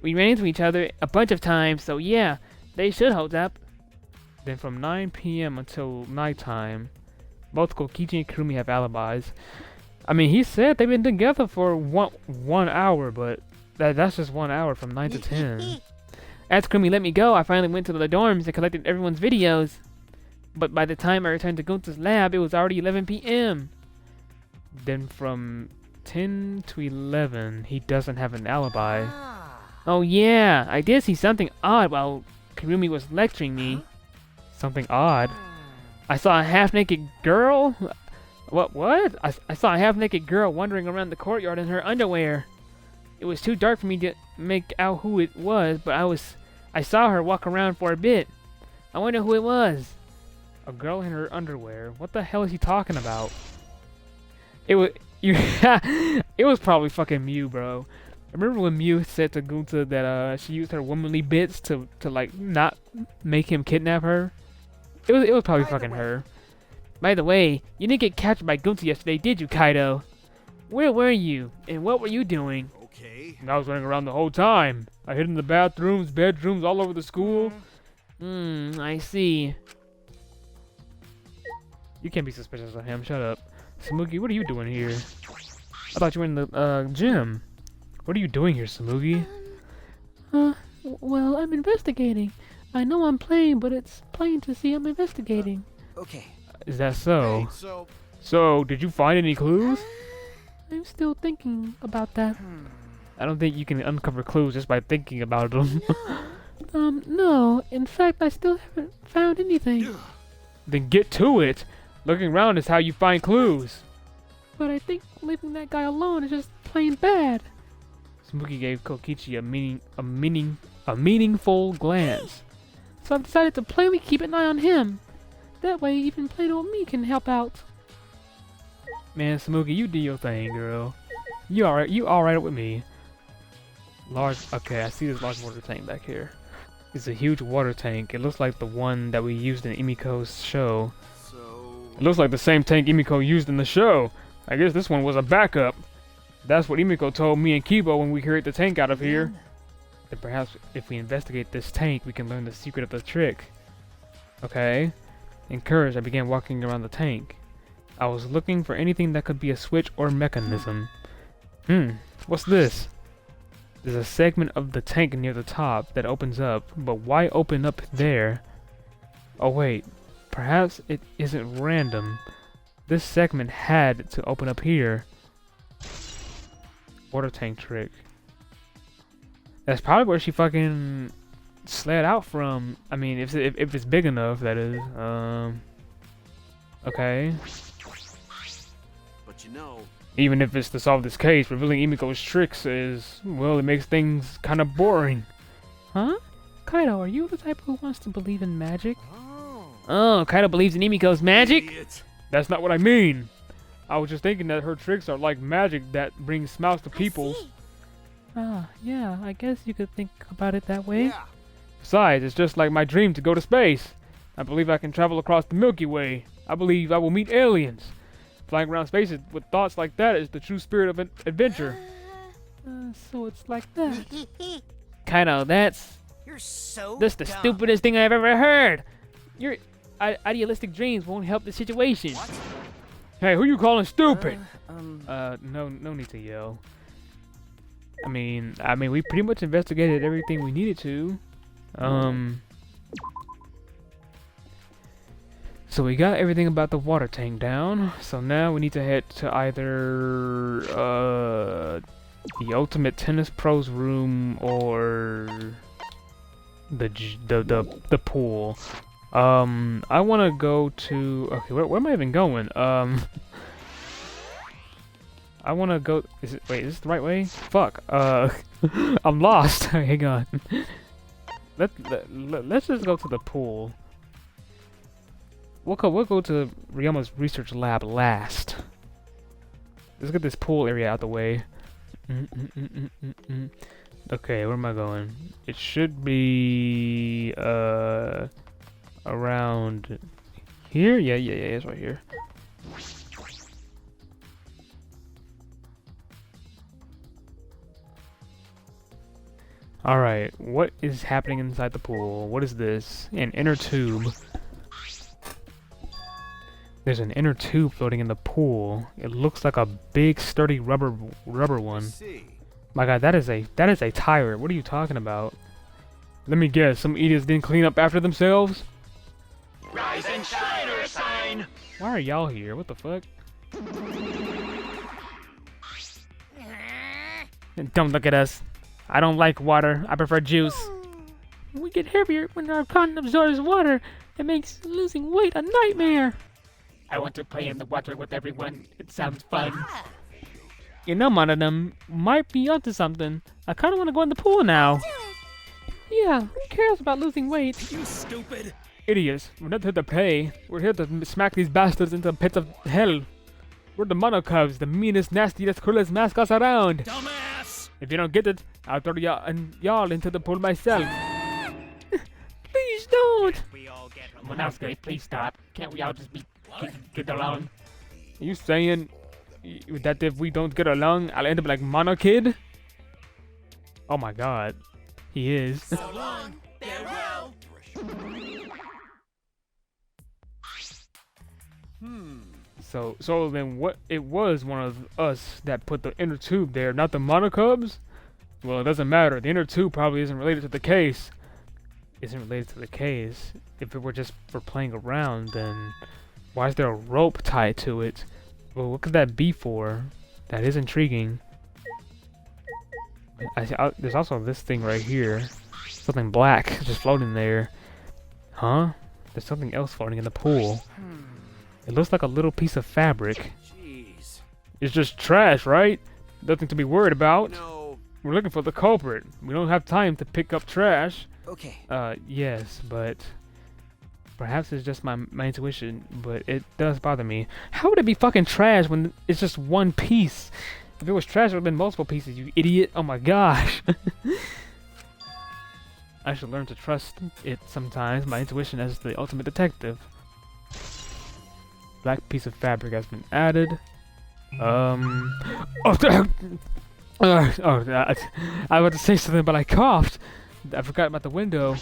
D: We ran into each other a bunch of times, so yeah, they should hold up. Then from 9 p.m. until nighttime, both Kokichi and Kirumi have alibis. I mean, he said they've been together for one hour, but that's just 1 hour from 9 to 10. As Kirumi let me go, I finally went to the dorms and collected everyone's videos. But by the time I returned to Gunta's lab, it was already 11 p.m. Then from 10 to 11, he doesn't have an alibi. Oh yeah, I did see something odd while Kirumi was lecturing me. Something odd? I saw a half-naked girl? What? I saw a half-naked girl wandering around the courtyard in her underwear. It was too dark for me to make out who it was, but I saw her walk around for a bit. I wonder who it was. A girl in her underwear? What the hell is he talking about? It was probably fucking Mew, bro. Remember when Mew said to Gunta that she used her womanly bits to like not make him kidnap her? It was probably fucking her. By the way, you didn't get captured by Gunta yesterday, did you, Kaido? Where were you, and what were you doing?
F: Okay.
D: I was running around the whole time. I hid in the bathrooms, bedrooms, all over the school. I see. You can't be suspicious of him, shut up. Samugi, what are you doing here? I thought you were in the gym. What are you doing here, Samugi?
G: Well, I'm investigating. I know I'm playing, but it's plain to see I'm investigating.
C: Okay.
D: Is that so?
F: Hey,
D: So, did you find any clues?
G: I'm still thinking about that.
D: I don't think you can uncover clues just by thinking about them.
G: No. In fact, I still haven't found anything.
D: Then get to it! Looking around is how you find clues.
G: But I think leaving that guy alone is just plain bad.
D: Samugi gave Kokichi a meaningful glance.
G: So I've decided to plainly keep an eye on him. That way, even plain old me can help out.
D: Man, Samugi, you do your thing, girl. You alright? You alright with me? Okay, I see this large water tank back here. It's a huge water tank. It looks like the one that we used in Emiko's show. It looks like the same tank Emiko used in the show. I guess this one was a backup. That's what Emiko told me and Kibo when we carried the tank out of here.
B: then perhaps if we investigate this tank, we can learn the secret of the trick. Okay. Encouraged, I began walking around the tank. I was looking for anything that could be a switch or mechanism. What's this? There's a segment of the tank near the top that opens up, but why open up there? Oh wait, perhaps it isn't random. This segment had to open up here. Water tank trick. That's probably where she fucking slid out from. I mean, if it's big enough, that is. Okay.
F: But you know,
B: Even if it's to solve this case, revealing Emiko's tricks is, well, it makes things kind of boring.
G: Huh? Kaido, are you the type who wants to believe in magic?
D: Oh, Kaido believes in Emiko's magic?
F: idiot.
B: That's not what I mean. I was just thinking that her tricks are like magic that brings smiles to people.
G: Ah, yeah, I guess you could think about it that way.
F: Yeah.
B: Besides, it's just like my dream to go to space. I believe I can travel across the Milky Way. I believe I will meet aliens. Flying around space with thoughts like that is the true spirit of an adventure.
G: So it's like that.
D: Kaido, that's
C: You're so
D: the
C: dumb.
D: stupidest thing I've ever heard. Your idealistic dreams won't help the situation.
C: What?
B: Hey, who you calling stupid? No need to yell. I mean, we pretty much investigated everything we needed to. So we got everything about the water tank down. So now we need to head to either the Ultimate Tennis Pros room or the pool. I want to go to. Okay, where am I even going? I want to go. Wait, is this the right way? Fuck. I'm lost. Hang on. Let's just go to the pool. We'll go to Ryoma's research lab last. Let's get this pool area out the way. Okay, where am I going? It should be around here. Yeah, it's right here. Alright, what is happening inside the pool? What is this? An inner tube. There's an inner tube floating in the pool. It looks like a big, sturdy rubber one.
F: See.
B: My God, that is a tire. What are you talking about? Let me guess. Some idiots didn't clean up after themselves.
F: Rise and shine or sign.
B: Why are y'all here? What the fuck?
D: Don't look at us. I don't like water. I prefer juice.
G: We get heavier when our content absorbs water. It makes losing weight a nightmare.
D: I want to play in the water with everyone. It sounds fun.
B: You know, one of them might be onto something. I kind of want to go in the pool now.
G: Yeah, who cares about losing weight?
F: You stupid.
B: Idiots. We're not here to play. We're here to smack these bastards into the pits of hell. We're the Mono Cubs, the meanest, nastiest, cruelest mascots around.
F: Dumbass.
B: If you don't get it, I'll throw y'all into the pool myself.
G: Please don't!
F: We all get
D: Monosuke, please stop. Can't we all just get along?
B: Are you saying that if we don't get along, I'll end up like Mono Kid? Oh my God, he is.
F: so long. Farewell.
B: So then what? It was one of us that put the inner tube there, not the Mono Cubs? Well, it doesn't matter. The inner tube probably isn't related to the case. Isn't related to the case. If it were just for playing around, then why is there a rope tied to it? Well, what could that be for? That is intriguing. There's also this thing right here. Something black just floating there. Huh? There's something else floating in the pool. It looks like a little piece of fabric.
F: Jeez.
B: It's just trash, right? Nothing to be worried about.
F: No.
B: We're looking for the culprit. We don't have time to pick up trash.
C: Okay.
B: Yes, but perhaps it's just my intuition, but it does bother me. How would it be fucking trash when it's just one piece? If it was trash, it would have been multiple pieces, you idiot. Oh my gosh. I should learn to trust it sometimes, my intuition as the ultimate detective. Black piece of fabric has been added. I was to say something, but I coughed. I forgot about the window.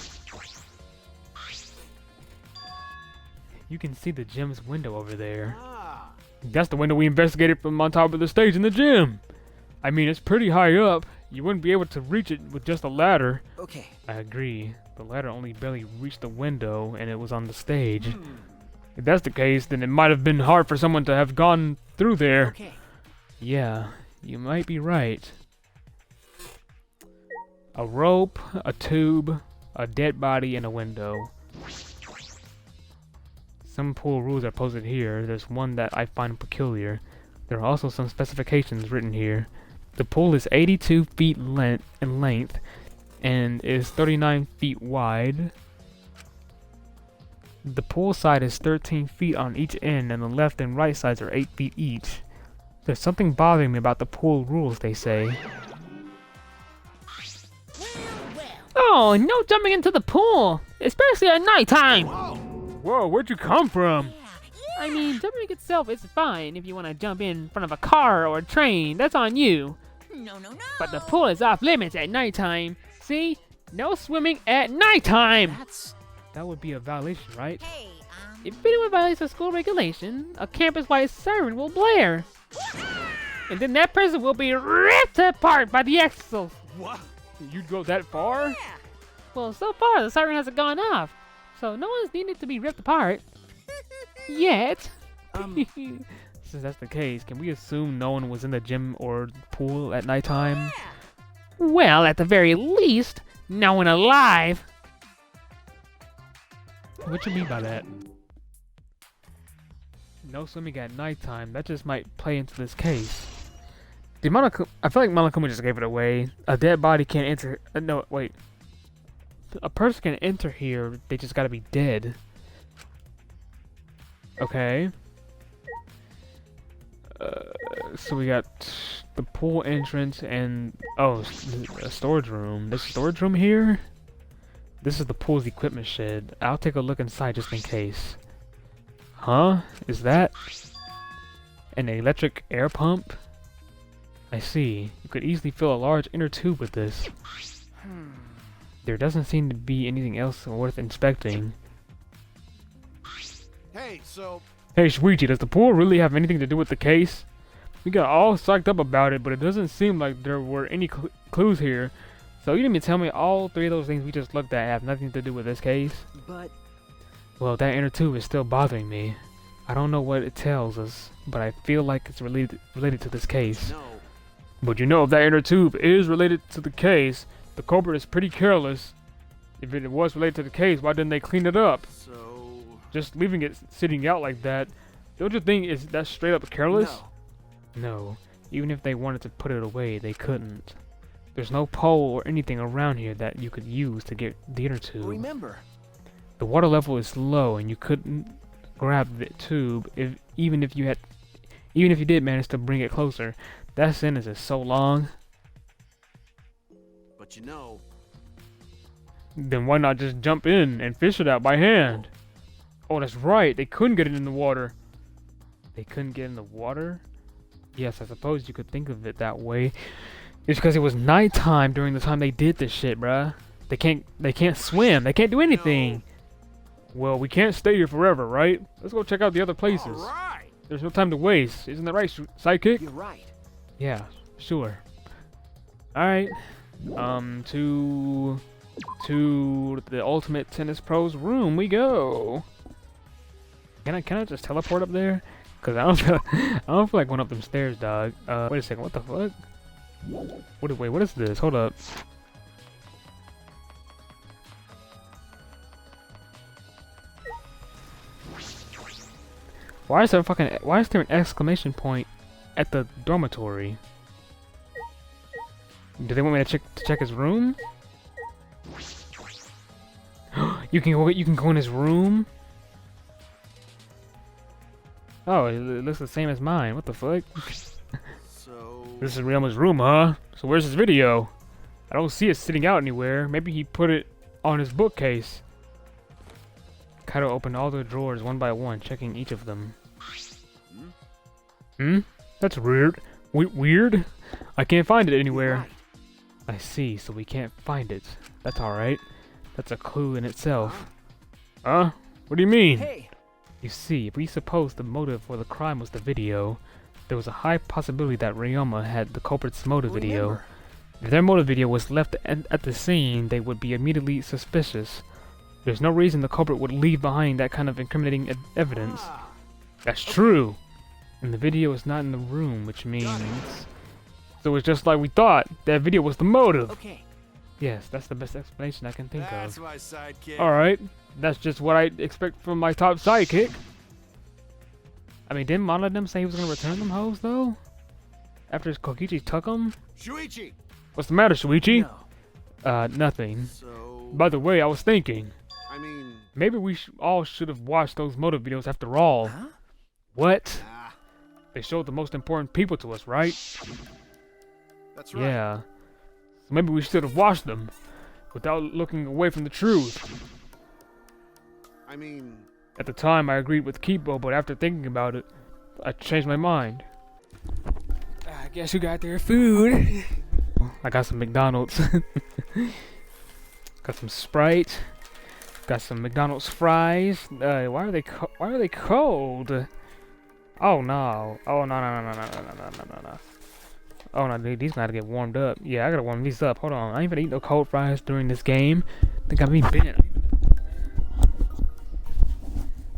B: You can see the gym's window over there.
F: Ah,
B: That's the window we investigated from on top of the stage in the gym. I mean, it's pretty high up. You wouldn't be able to reach it with just a ladder.
C: Okay.
B: I agree. The ladder only barely reached the window, and it was on the stage. If that's the case, then it might have been hard for someone to have gone through there.
C: Okay.
B: Yeah, you might be right. A rope, a tube, a dead body, and a window. Some pool rules are posted here. There's one that I find peculiar. There are also some specifications written here. The pool is 82 feet in length and is 39 feet wide. The pool side is 13 feet on each end, and the left and right sides are 8 feet each. There's something bothering me about the pool rules, they say.
G: Oh, no jumping into the pool, especially at nighttime.
B: Whoa, where'd you come from?
G: I mean, jumping itself is fine if you want to jump in front of a car or a train. That's on you.
E: No, no, no.
G: But the pool is off limits at nighttime. See? No swimming at nighttime.
B: That would be a violation, right?
E: Hey,
G: If anyone violates a school regulation, a campus-wide siren will blare. And then that person will be ripped apart by the exos.
F: what?
B: You'd go that far?
G: Well, so far the siren hasn't gone off, so no one's needed to be ripped apart. Yet.
B: Since that's the case, can we assume no one was in the gym or pool at nighttime?
G: Well, at the very least, no one alive.
B: What you mean by that? No swimming at nighttime. That just might play into this case. I feel like Monokuma just gave it away. A dead body can't enter. No, wait. A person can enter here. They just gotta be dead. Okay. So we got the pool entrance and a storage room. There's a storage room here. This is the pool's equipment shed. I'll take a look inside just in case. Huh? Is that an electric air pump? I see. You could easily fill a large inner tube with this. There doesn't seem to be anything else worth inspecting.
F: Hey, so
B: Hey Shuichi, does the pool really have anything to do with the case? We got all psyched up about it, but it doesn't seem like there were any clues here. So you didn't even tell me all three of those things we just looked at have nothing to do with this case?
C: But
B: Well, that inner tube is still bothering me. I don't know what it tells us, but I feel like it's related to this case.
F: no.
B: But you know, if that inner tube is related to the case, the culprit is pretty careless. If it was related to the case, why didn't they clean it up?
F: So
B: Just leaving it sitting out like that, don't you think is that straight up careless?
C: no.
B: No. Even if they wanted to put it away, they couldn't. There's no pole or anything around here that you could use to get the inner tube.
C: Remember,
B: The water level is low, and you couldn't grab the tube even if you did manage to bring it closer. That sentence is so long.
F: But you know,
B: Then why not just jump in and fish it out by hand? Oh, that's right. They couldn't get it in the water. They couldn't get in the water? Yes, I suppose you could think of it that way. It's because it was nighttime during the time they did this shit, bruh. They can't swim. They can't do anything. Well, we can't stay here forever, right? Let's go check out the other places.
F: all right.
B: There's no time to waste. Isn't that right, Sidekick?
C: you're right.
B: Yeah, sure. Alright. To the Ultimate Tennis Pro's room we go. Can I just teleport up there? Cause I don't feel like going up them stairs, dog. Wait a second, what the fuck? Wait, what is this? Hold up. Why is there an exclamation point at the dormitory? Do they want me to check his room? You can go in his room? Oh, it looks the same as mine. What the fuck?
F: So
B: This is Ryuma's room, huh? So where's his video? I don't see it sitting out anywhere. Maybe he put it on his bookcase. Kaido opened all the drawers one by one, checking each of them. Hmm? That's weird. Weird? I can't find it anywhere.
C: Right.
B: I see, so we can't find it. That's alright. That's a clue in itself. Huh? What do you mean?
C: Hey,
B: You see, if we suppose the motive for the crime was the video, there was a high possibility that Ryoma had the culprit's motive video.
C: remember.
B: If their motive video was left at the scene, they would be immediately suspicious. There's no reason the culprit would leave behind that kind of incriminating evidence.
C: Ah,
B: That's true! And the video is not in the room, which means... So it's just like we thought! That video was the motive!
C: okay.
B: Yes, that's the best explanation I can think
F: That's
B: of.
F: my sidekick.
B: Alright, that's just what I expect from my top sidekick. I mean, didn't one of them say he was gonna return them hoes, though? After Kokichi took them?
F: Shuichi.
B: What's the matter, Shuichi?
C: No.
B: Nothing.
F: So,
B: By the way, I was thinking,
F: I mean,
B: maybe we all should have watched those motive videos after all.
C: Huh?
B: What?
F: ah,
B: They showed the most important people to us, right?
F: that's right.
B: Yeah. So maybe we should have watched them, without looking away from the truth.
F: I mean,
B: At the time, I agreed with Kipo, but after thinking about it, I changed my mind. I guess you got their food. I got some McDonald's. Got some Sprite. Got some McDonald's fries. Why are they cold? Oh no! Oh no! Oh no, dude, these gotta get warmed up. Yeah, I gotta warm these up. Hold on, I ain't gonna eat no cold fries during this game. They got me bent.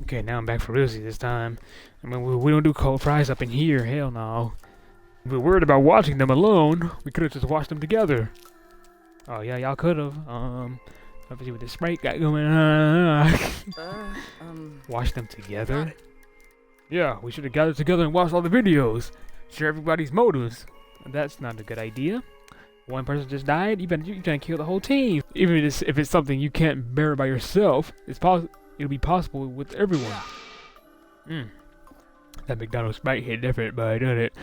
B: Okay, now I'm back for realsy this time. I mean, we don't do cold fries up in here. Hell no. If we were worried about watching them alone, we could have just watched them together. Oh yeah, y'all could have. Obviously with the Sprite got going on. Watch them together. Yeah, we should have gathered together and watched all the videos. Share everybody's motives. That's not a good idea. One person just died. You trying to kill the whole team. Even if it's something you can't bear by yourself, it'll be possible with everyone. That McDonald's Sprite hit different, but doesn't it?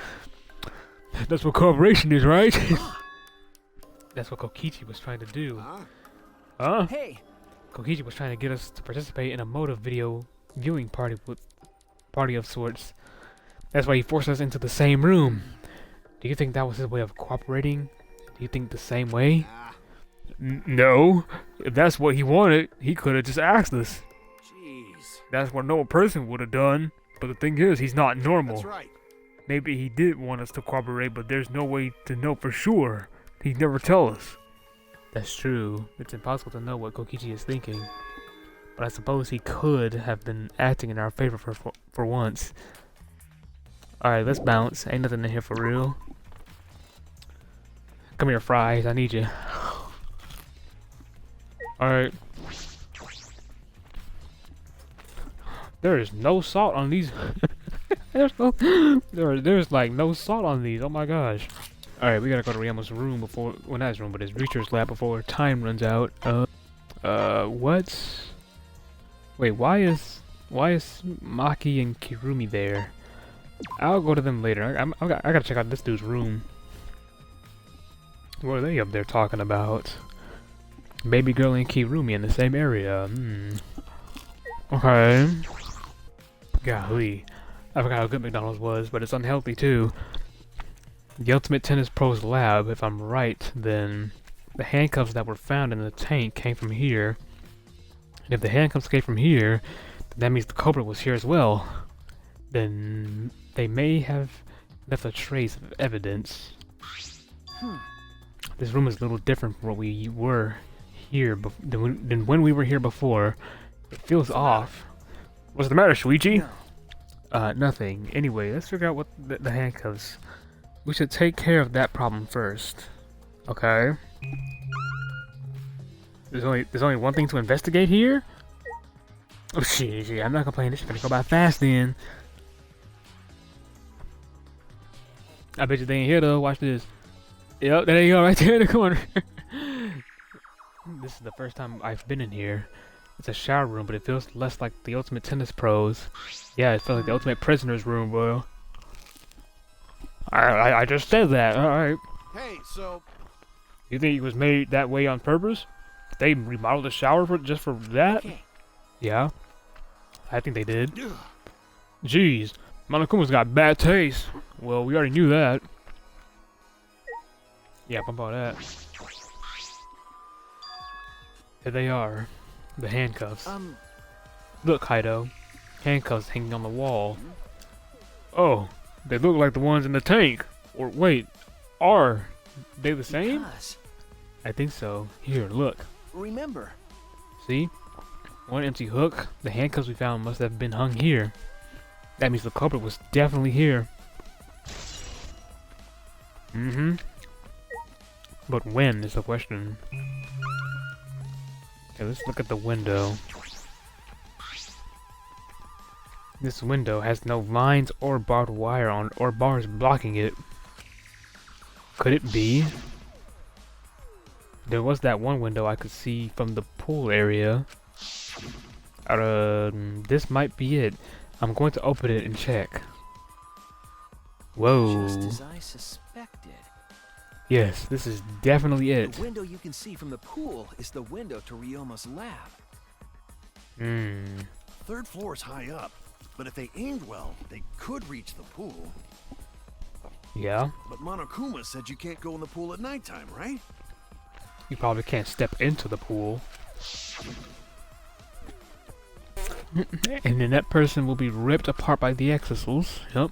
B: That's what cooperation is, right? That's what Kokichi was trying to do.
F: huh?
B: Huh?
C: Hey,
B: Kokichi was trying to get us to participate in a motive video viewing party of sorts. That's why he forced us into the same room. Do you think that was his way of cooperating? Do you think the same way?
F: Ah,
B: No. If that's what he wanted, he could have just asked us.
F: jeez.
B: That's what a normal person would have done. But the thing is, he's not normal.
F: That's right.
B: Maybe he did want us to cooperate, but there's no way to know for sure. He'd never tell us. That's true. It's impossible to know what Kokichi is thinking. But I suppose he could have been acting in our favor for once. Alright, let's bounce. Ain't nothing in here for real. Come here, fries. I need you. Alright. There is no salt on these. There's like no salt on these. Oh my gosh. Alright, we gotta go to Ryamo's room before, well, not his room, but his research lab before time runs out. What? Wait, why is Maki and Kirumi there? I'll go to them later. I gotta check out this dude's room. What are they up there talking about? Baby girl and Kirumi in the same area. Okay. Golly. I forgot how good McDonald's was, but it's unhealthy too. The Ultimate Tennis Pro's lab, if I'm right, then the handcuffs that were found in the tank came from here. And if the handcuffs came from here, then that means the culprit was here as well. Then they may have left a trace of evidence. This room is a little different from what we were here than when we were here before. It feels off. What's the matter, Shuichi? Nothing. Anyway, let's figure out what the handcuffs. We should take care of that problem first. Okay. There's only one thing to investigate here? Oh shit, I'm not complaining. This is gonna go by fast then. I bet you they ain't here though. Watch this. Yep, there you go, right there in the corner. This is the first time I've been in here. It's a shower room, but it feels less like the Ultimate Tennis Pros. Yeah, it feels like the Ultimate Prisoner's room, bro. I just said that. Alright.
F: Hey, so
B: You think it was made that way on purpose? They remodeled the shower just for that?
C: okay.
B: Yeah. I think they did. Jeez. Monokuma's got bad taste. Well, we already knew that. Yeah, pump all that. There they are. The handcuffs. Look, Kaido. Handcuffs hanging on the wall. Oh, they look like the ones in the tank. Or wait, are they the same?
C: Because,
B: I think so. Here, look.
C: remember,
B: See? One empty hook. The handcuffs we found must have been hung here. That means the culprit was definitely here. Mm-hmm. But when is the question. Okay, let's look at the window. This window has no vines or barbed wire on or bars blocking it. Could it be? There was that one window I could see from the pool area. This might be it. I'm going to open it and check. Whoa.
C: just as I suspected.
B: Yes, this is definitely it.
C: The window you can see from the pool is the window to Ryoma's lab.
F: Third floor's high up, but if they aimed well, they could reach the pool.
B: Yeah.
F: But Monokuma said you can't go in the pool at nighttime, right?
B: You probably can't step into the pool. And then that person will be ripped apart by the exorcils. Yup.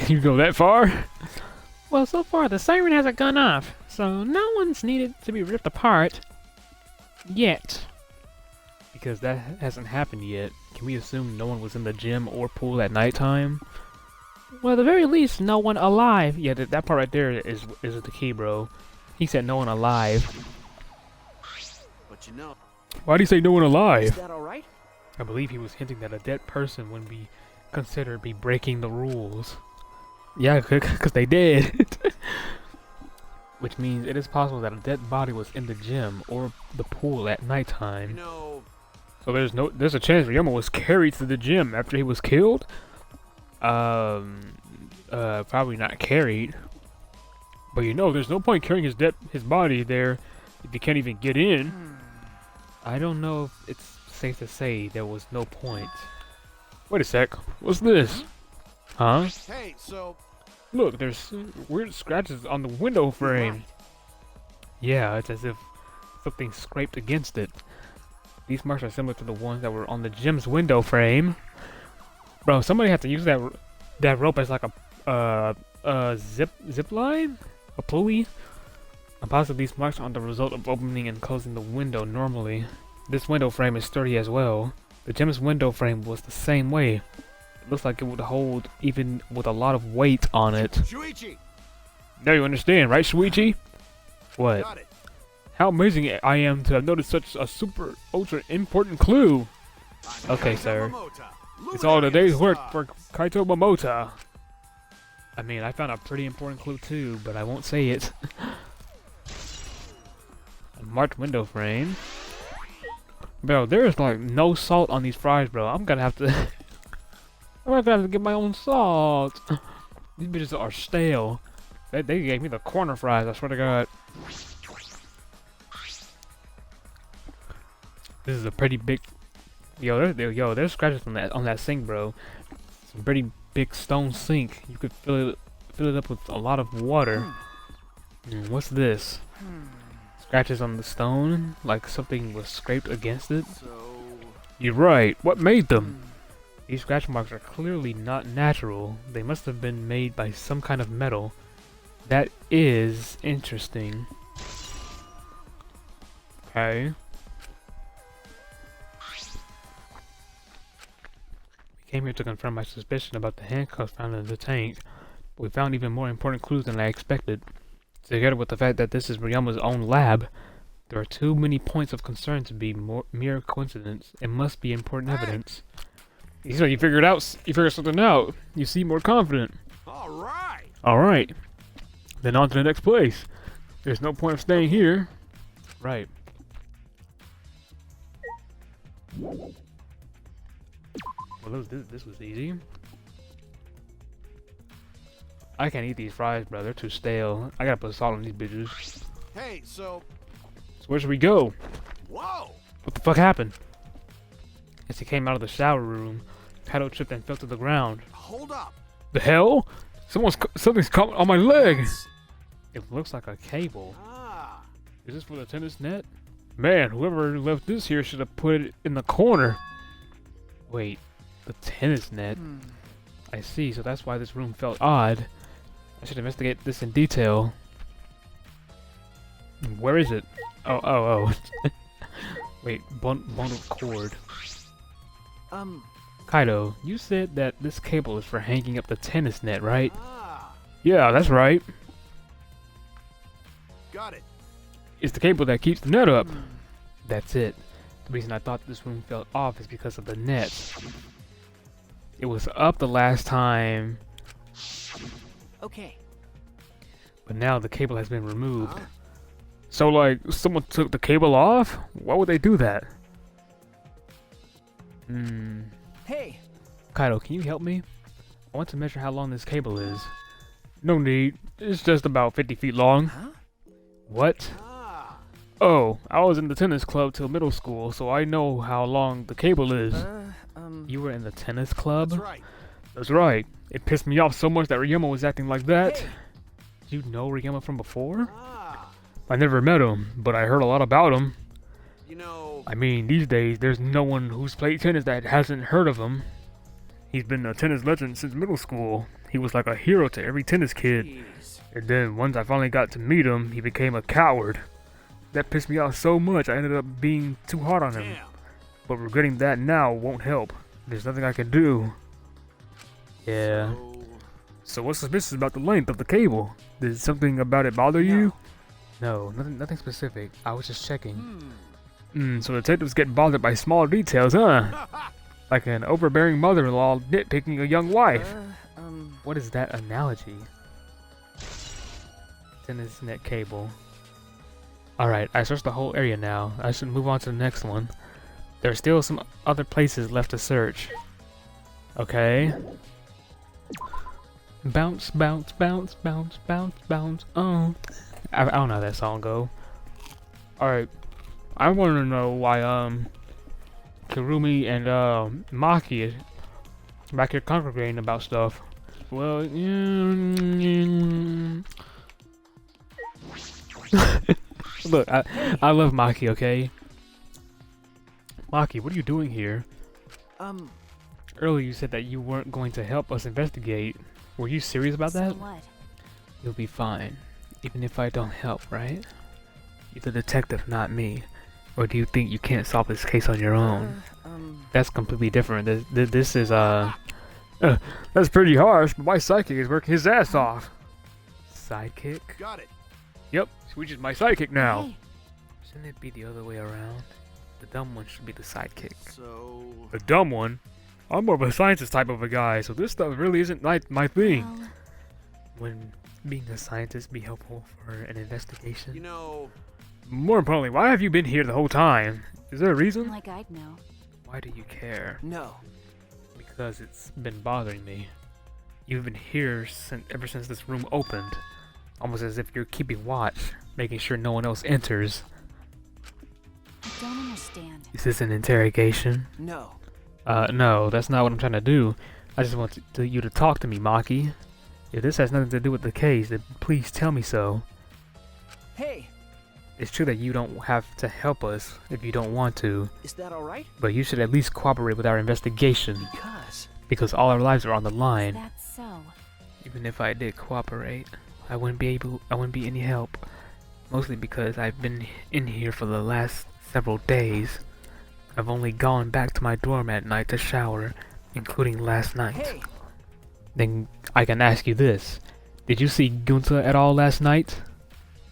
B: You go that far?
G: Well, so far the siren hasn't gone off, so no one's needed to be ripped apart. Yet.
B: Because that hasn't happened yet. Can we assume no one was in the gym or pool at nighttime?
G: Well, at the very least, no one alive.
B: Yeah, that part right there is the key, bro. He said no one alive.
F: But you know,
B: Why do you say no one
C: Is
B: alive?
C: that alright?
B: I believe he was hinting that a dead person wouldn't be considered be breaking the rules. Yeah, because they did. Which means it is possible that a dead body was in the gym or the pool at
F: you
B: nighttime.
F: know,
B: So there's a chance Ryoma was carried to the gym after he was killed. Probably not carried. But you know, there's no point carrying his body there if you can't even get in. I don't know if it's safe to say there was no point. Wait a sec. What's this? Huh?
F: hey, so
B: Look, there's weird scratches on the window frame.
C: Right.
B: Yeah, it's as if something scraped against it. These marks are similar to the ones that were on the gym's window frame. Bro, somebody had to use that rope as like a zip line, a pulley. And possibly these marks are the result of opening and closing the window normally. This window frame is sturdy as well. The gym's window frame was the same way. It looks like it would hold even with a lot of weight on it.
F: Shuichi,
B: Now you understand, right, Shuichi? What?
F: got it.
B: How amazing I am to have noticed such a super ultra important clue. Okay, sir.
F: Momota,
B: It's all the day's work
F: star.
B: for Kaito Momota. I mean, I found a pretty important clue too, but I won't say it. A marked window frame. Bro, there is like no salt on these fries, bro. I'm gonna have to I'm gonna have to get my own salt. These bitches are stale. They gave me the corner fries, I swear to God. This is a pretty big there's scratches on that sink, bro. It's a pretty big stone sink. You could fill it up with a lot of water. What's this? Scratches on the stone, like something was scraped against it.
F: So,
B: You're right. What made them? These scratch marks are clearly not natural. They must have been made by some kind of metal. That is interesting. Okay. We came here to confirm my suspicion about the handcuffs found in the tank. But we found even more important clues than I expected. Together with the fact that this is Ryoma's own lab, there are too many points of concern to be mere coincidence. It must be important evidence. You know, you figured something out. You seem more confident.
F: all right.
B: Alright. Then on to the next place. There's no point of staying here. Right. Well, this was easy. I can't eat these fries, bro. They're too stale. I gotta put salt on these bitches.
F: Hey, so,
B: So where should we go?
F: whoa.
B: What the fuck happened? As he came out of the shower room, Kaido tripped and fell to the ground.
F: Hold up.
B: The hell? Something's caught on my leg. It looks like a cable.
F: Ah.
B: Is this for the tennis net? Man, whoever left this here should have put it in the corner. Wait, the tennis net? I see, so that's why this room felt odd. I should investigate this in detail. Where is it? Oh. Wait, bundled cord. Kaido, you said that this cable is for hanging up the tennis net, right?
F: Ah.
B: Yeah, that's right.
F: Got it.
B: It's the cable that keeps the net up. That's it. The reason I thought this room felt off is because of the net. It was up the last time,
C: Okay.
B: but now the cable has been removed.
F: Huh?
B: So, like, someone took the cable off? Why would they do that?
C: Hey,
B: Kaido, can you help me? I want to measure how long this cable is. No need. It's just about 50 feet long.
C: huh?
B: What?
F: Ah.
B: Oh, I was in the tennis club till middle school, so I know how long the cable is. You were in the tennis club?
F: That's right.
B: That's right. It pissed me off so much that Ryoma was acting like that.
C: Hey.
B: You know Ryoma from before?
F: Ah.
B: I never met him, but I heard a lot about him.
F: You know.
B: I mean, these days, there's no one who's played tennis that hasn't heard of him. He's been a tennis legend since middle school. He was like a hero to every tennis kid.
F: Jeez.
B: And then, once I finally got to meet him, he became a coward. That pissed me off so much, I ended up being too hard on him.
F: Damn.
B: But regretting that now won't help. There's nothing I can do. Yeah. So what's suspicious about the length of the cable? Did something about it bother you? No, nothing specific. I was just checking. So detectives get bothered by small details, huh? Like an overbearing mother-in-law nitpicking a young wife. What is that analogy? Tennis net cable. Alright, I searched the whole area now. I should move on to the next one. There are still some other places left to search. Okay. Bounce, bounce, bounce, bounce, bounce, bounce. Oh. I don't know how that song go. Alright. I want to know why, Kurumi and, Maki is back here congregating about stuff. Well, Look, I love Maki, okay? Maki, what are you doing here? Earlier you said that you weren't going to help us investigate. Were you serious about that?
E: So what?
B: You'll be fine, even if I don't help, right? You're the detective, not me. Or do you think you can't solve this case on your own? That's completely different. This is, that's pretty harsh, but my sidekick is working his ass off. Sidekick?
F: Got it.
B: Yep, Switch is my sidekick now.
E: Hey,
B: Shouldn't it be the other way around? The dumb one should be the sidekick.
F: So.
B: The dumb one? I'm more of a scientist type of a guy, so this stuff really isn't my thing.
E: well,
B: When being a scientist be helpful for an investigation?
F: You know.
B: More importantly, why have you been here the whole time? Is there a reason?
E: like I'd know.
B: Why do you care?
C: No.
B: Because it's been bothering me. You've been here ever since this room opened. Almost as if you're keeping watch, making sure no one else enters.
E: I don't understand.
B: Is this an interrogation?
C: No.
B: No, that's not what I'm trying to do. I just want you to talk to me, Maki. If this has nothing to do with the case, then please tell me so.
C: Hey,
B: It's true that you don't have to help us if you don't want to,
C: is that all right?
B: but you should at least cooperate with our investigation, because all our lives are on the line.
E: That's so.
B: Even if I did cooperate, I wouldn't be any help. Mostly because I've been in here for the last several days. I've only gone back to my dorm at night to shower, including last night.
C: Hey,
B: Then I can ask you this. Did you see Gunta at all last night?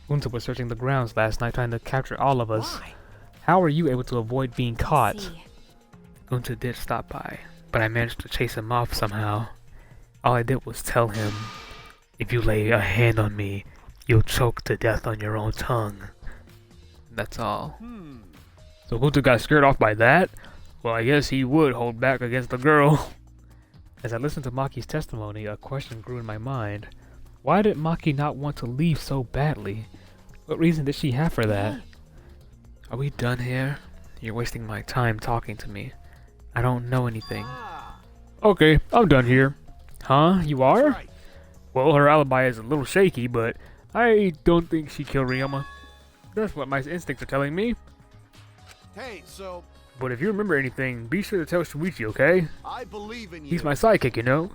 B: Gunta was searching the grounds last night trying to capture all of us.
C: why?
B: How were you able to avoid being caught?
E: See,
B: Gunta did stop by, but I managed to chase him off somehow. All I did was tell him, if you lay a hand on me, you'll choke to death on your own tongue. That's all. So Gunta got scared off by that? Well, I guess he would hold back against the girl. As I listened to Maki's testimony, a question grew in my mind. Why did Maki not want to leave so badly? What reason did she have for that? Are we done here? You're wasting my time talking to me. I don't know anything. Okay, I'm done here. Huh? You are?
F: Right.
B: Well, her alibi is a little shaky, but I don't think she killed Ryoma. That's what my instincts are telling me.
F: Hey, so
B: But if you remember anything, be sure to tell Shuichi, okay?
F: I believe in you.
B: He's my sidekick, you know.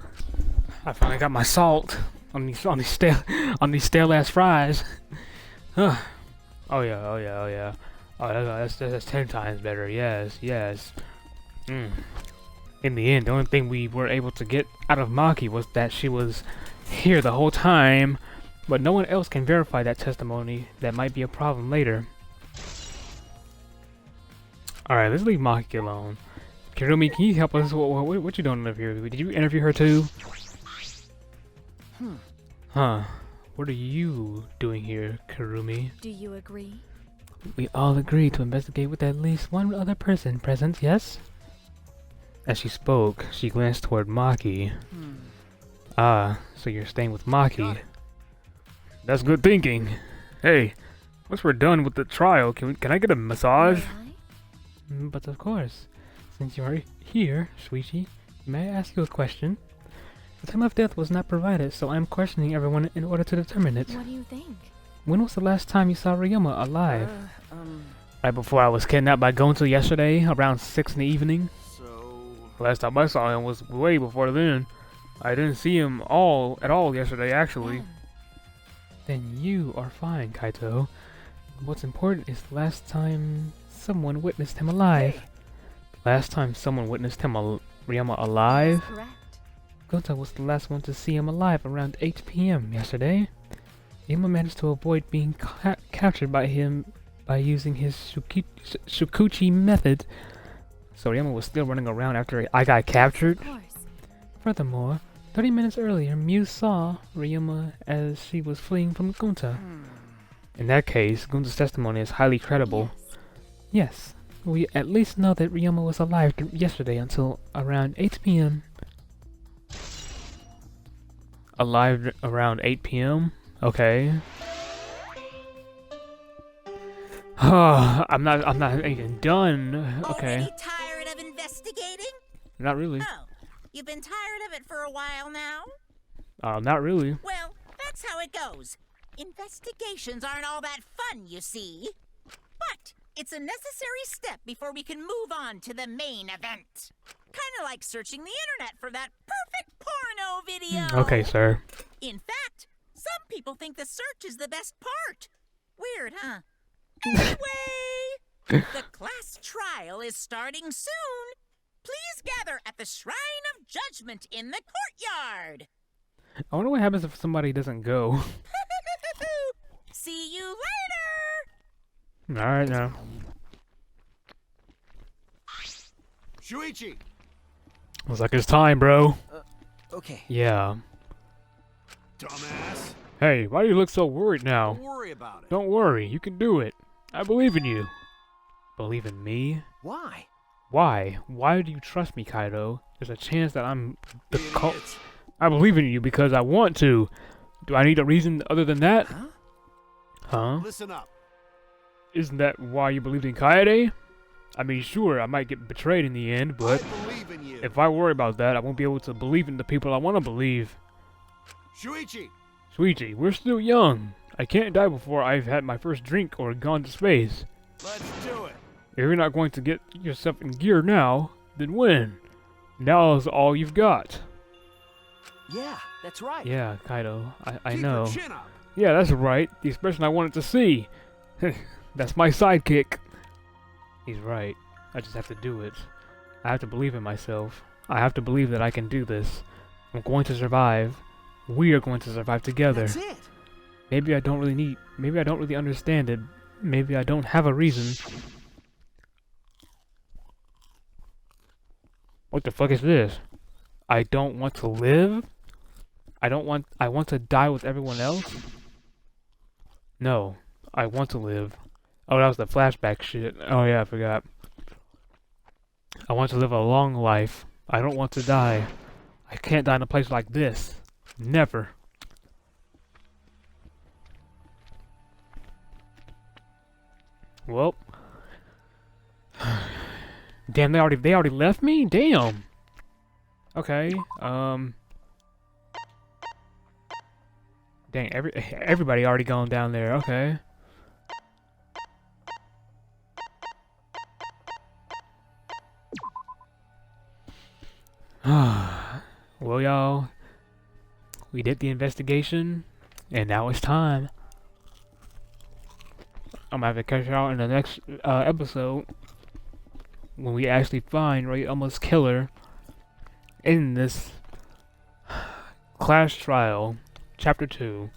B: I finally got my salt on these stale ass fries. Huh. Oh yeah. Oh, that's 10 times better. Yes. In the end, the only thing we were able to get out of Maki was that she was here the whole time, but no one else can verify that testimony. That might be a problem later. Alright, let's leave Maki alone. Kirumi, can you help us? What you doing up here? Did you interview her too? Huh. What are you doing here, Kirumi?
E: Do you agree?
B: We all agree to investigate with at least one other person present, yes? As she spoke, she glanced toward Maki. Ah, so you're staying with Maki. That's good thinking. Hey, once we're done with the trial, can I get a massage?
E: May I?
B: But of course, since you are here, Shuichi, may I ask you a question? The time of death was not provided, so I am questioning everyone in order to determine it.
E: What do you think?
B: When was the last time you saw Ryoma alive? Right before I was kidnapped by Gonzo yesterday, around 6 in the evening.
F: So
B: Last time I saw him was way before then. I didn't see him at all yesterday, actually.
E: When?
B: Then you are fine, Kaito. What's important is the last time someone witnessed him alive. Last time someone witnessed him Ryoma alive?
E: That's correct.
B: Gonzo was the last one to see him alive around 8 p.m. yesterday. Ryoma managed to avoid being captured by him by using his Shukuchi method. So Ryoma was still running around after I got captured.
E: Of course.
B: Furthermore, 30 minutes earlier, Mew saw Ryoma as she was fleeing from Gonzo. In that case, Gonzo's testimony is highly credible.
E: Yes.
B: Yes, we at least know that Ryoma was alive yesterday until around 8 p.m. Alive around 8 p.m.? Okay. I'm not even done. Okay.
H: Already tired of investigating?
B: Not really.
H: Oh, you've been tired of it for a while now?
B: Not really.
H: Well, that's how it goes. Investigations aren't all that fun, you see. But it's a necessary step before we can move on to the main event. Kind of like searching the internet for that perfect porno video.
B: Okay, sir.
H: In fact, some people think the search is the best part. Weird, huh? Anyway, the class trial is starting soon. Please gather at the Shrine of Judgment in the courtyard.
B: I wonder what happens if somebody doesn't go.
H: See you later.
B: Alright now.
F: Shuichi,
B: Looks like it's time, bro.
C: Okay.
B: Yeah.
F: dumbass.
B: Hey, why do you look so worried now?
F: Don't worry about it.
B: Don't worry, you can do it. I believe in you. Believe in me?
C: Why?
B: Why? Why do you trust me, Kaido? There's a chance that I'm the cult.
F: Idiot.
B: I believe in you because I want to. Do I need a reason other than that?
C: Huh?
B: Huh?
F: Listen up.
B: Isn't that why you believed in Kaede? I mean, sure, I might get betrayed in the end, but
F: I believe in you.
B: if I worry about that, I won't be able to believe in the people I want to believe.
F: Shuichi,
B: Sweetie, we're still young. I can't die before I've had my first drink or gone to space.
F: let's do it.
B: If you're not going to get yourself in gear now, then when? Now is all you've got.
C: Yeah, that's right.
B: Yeah, Kaido, I
F: Keep
B: know.
F: your chin up.
B: Yeah, that's right. The expression I wanted to see. That's my sidekick. He's right. I just have to do it. I have to believe in myself. I have to believe that I can do this. I'm going to survive. We are going to survive together.
C: That's it.
B: Maybe I don't really understand it. Maybe I don't have a reason. What the fuck is this? I don't want to live? I want to die with everyone else? No, I want to live. Oh, that was the flashback shit. Oh yeah, I forgot. I want to live a long life. I don't want to die. I can't die in a place like this. Never. Well. Damn, they already left me? Damn. Okay, Dang, everybody already gone down there. Okay. Well, y'all, we did the investigation, and now it's time. I'm gonna have to catch y'all in the next episode when we actually find Ray Almost Killer in this class trial, chapter 2.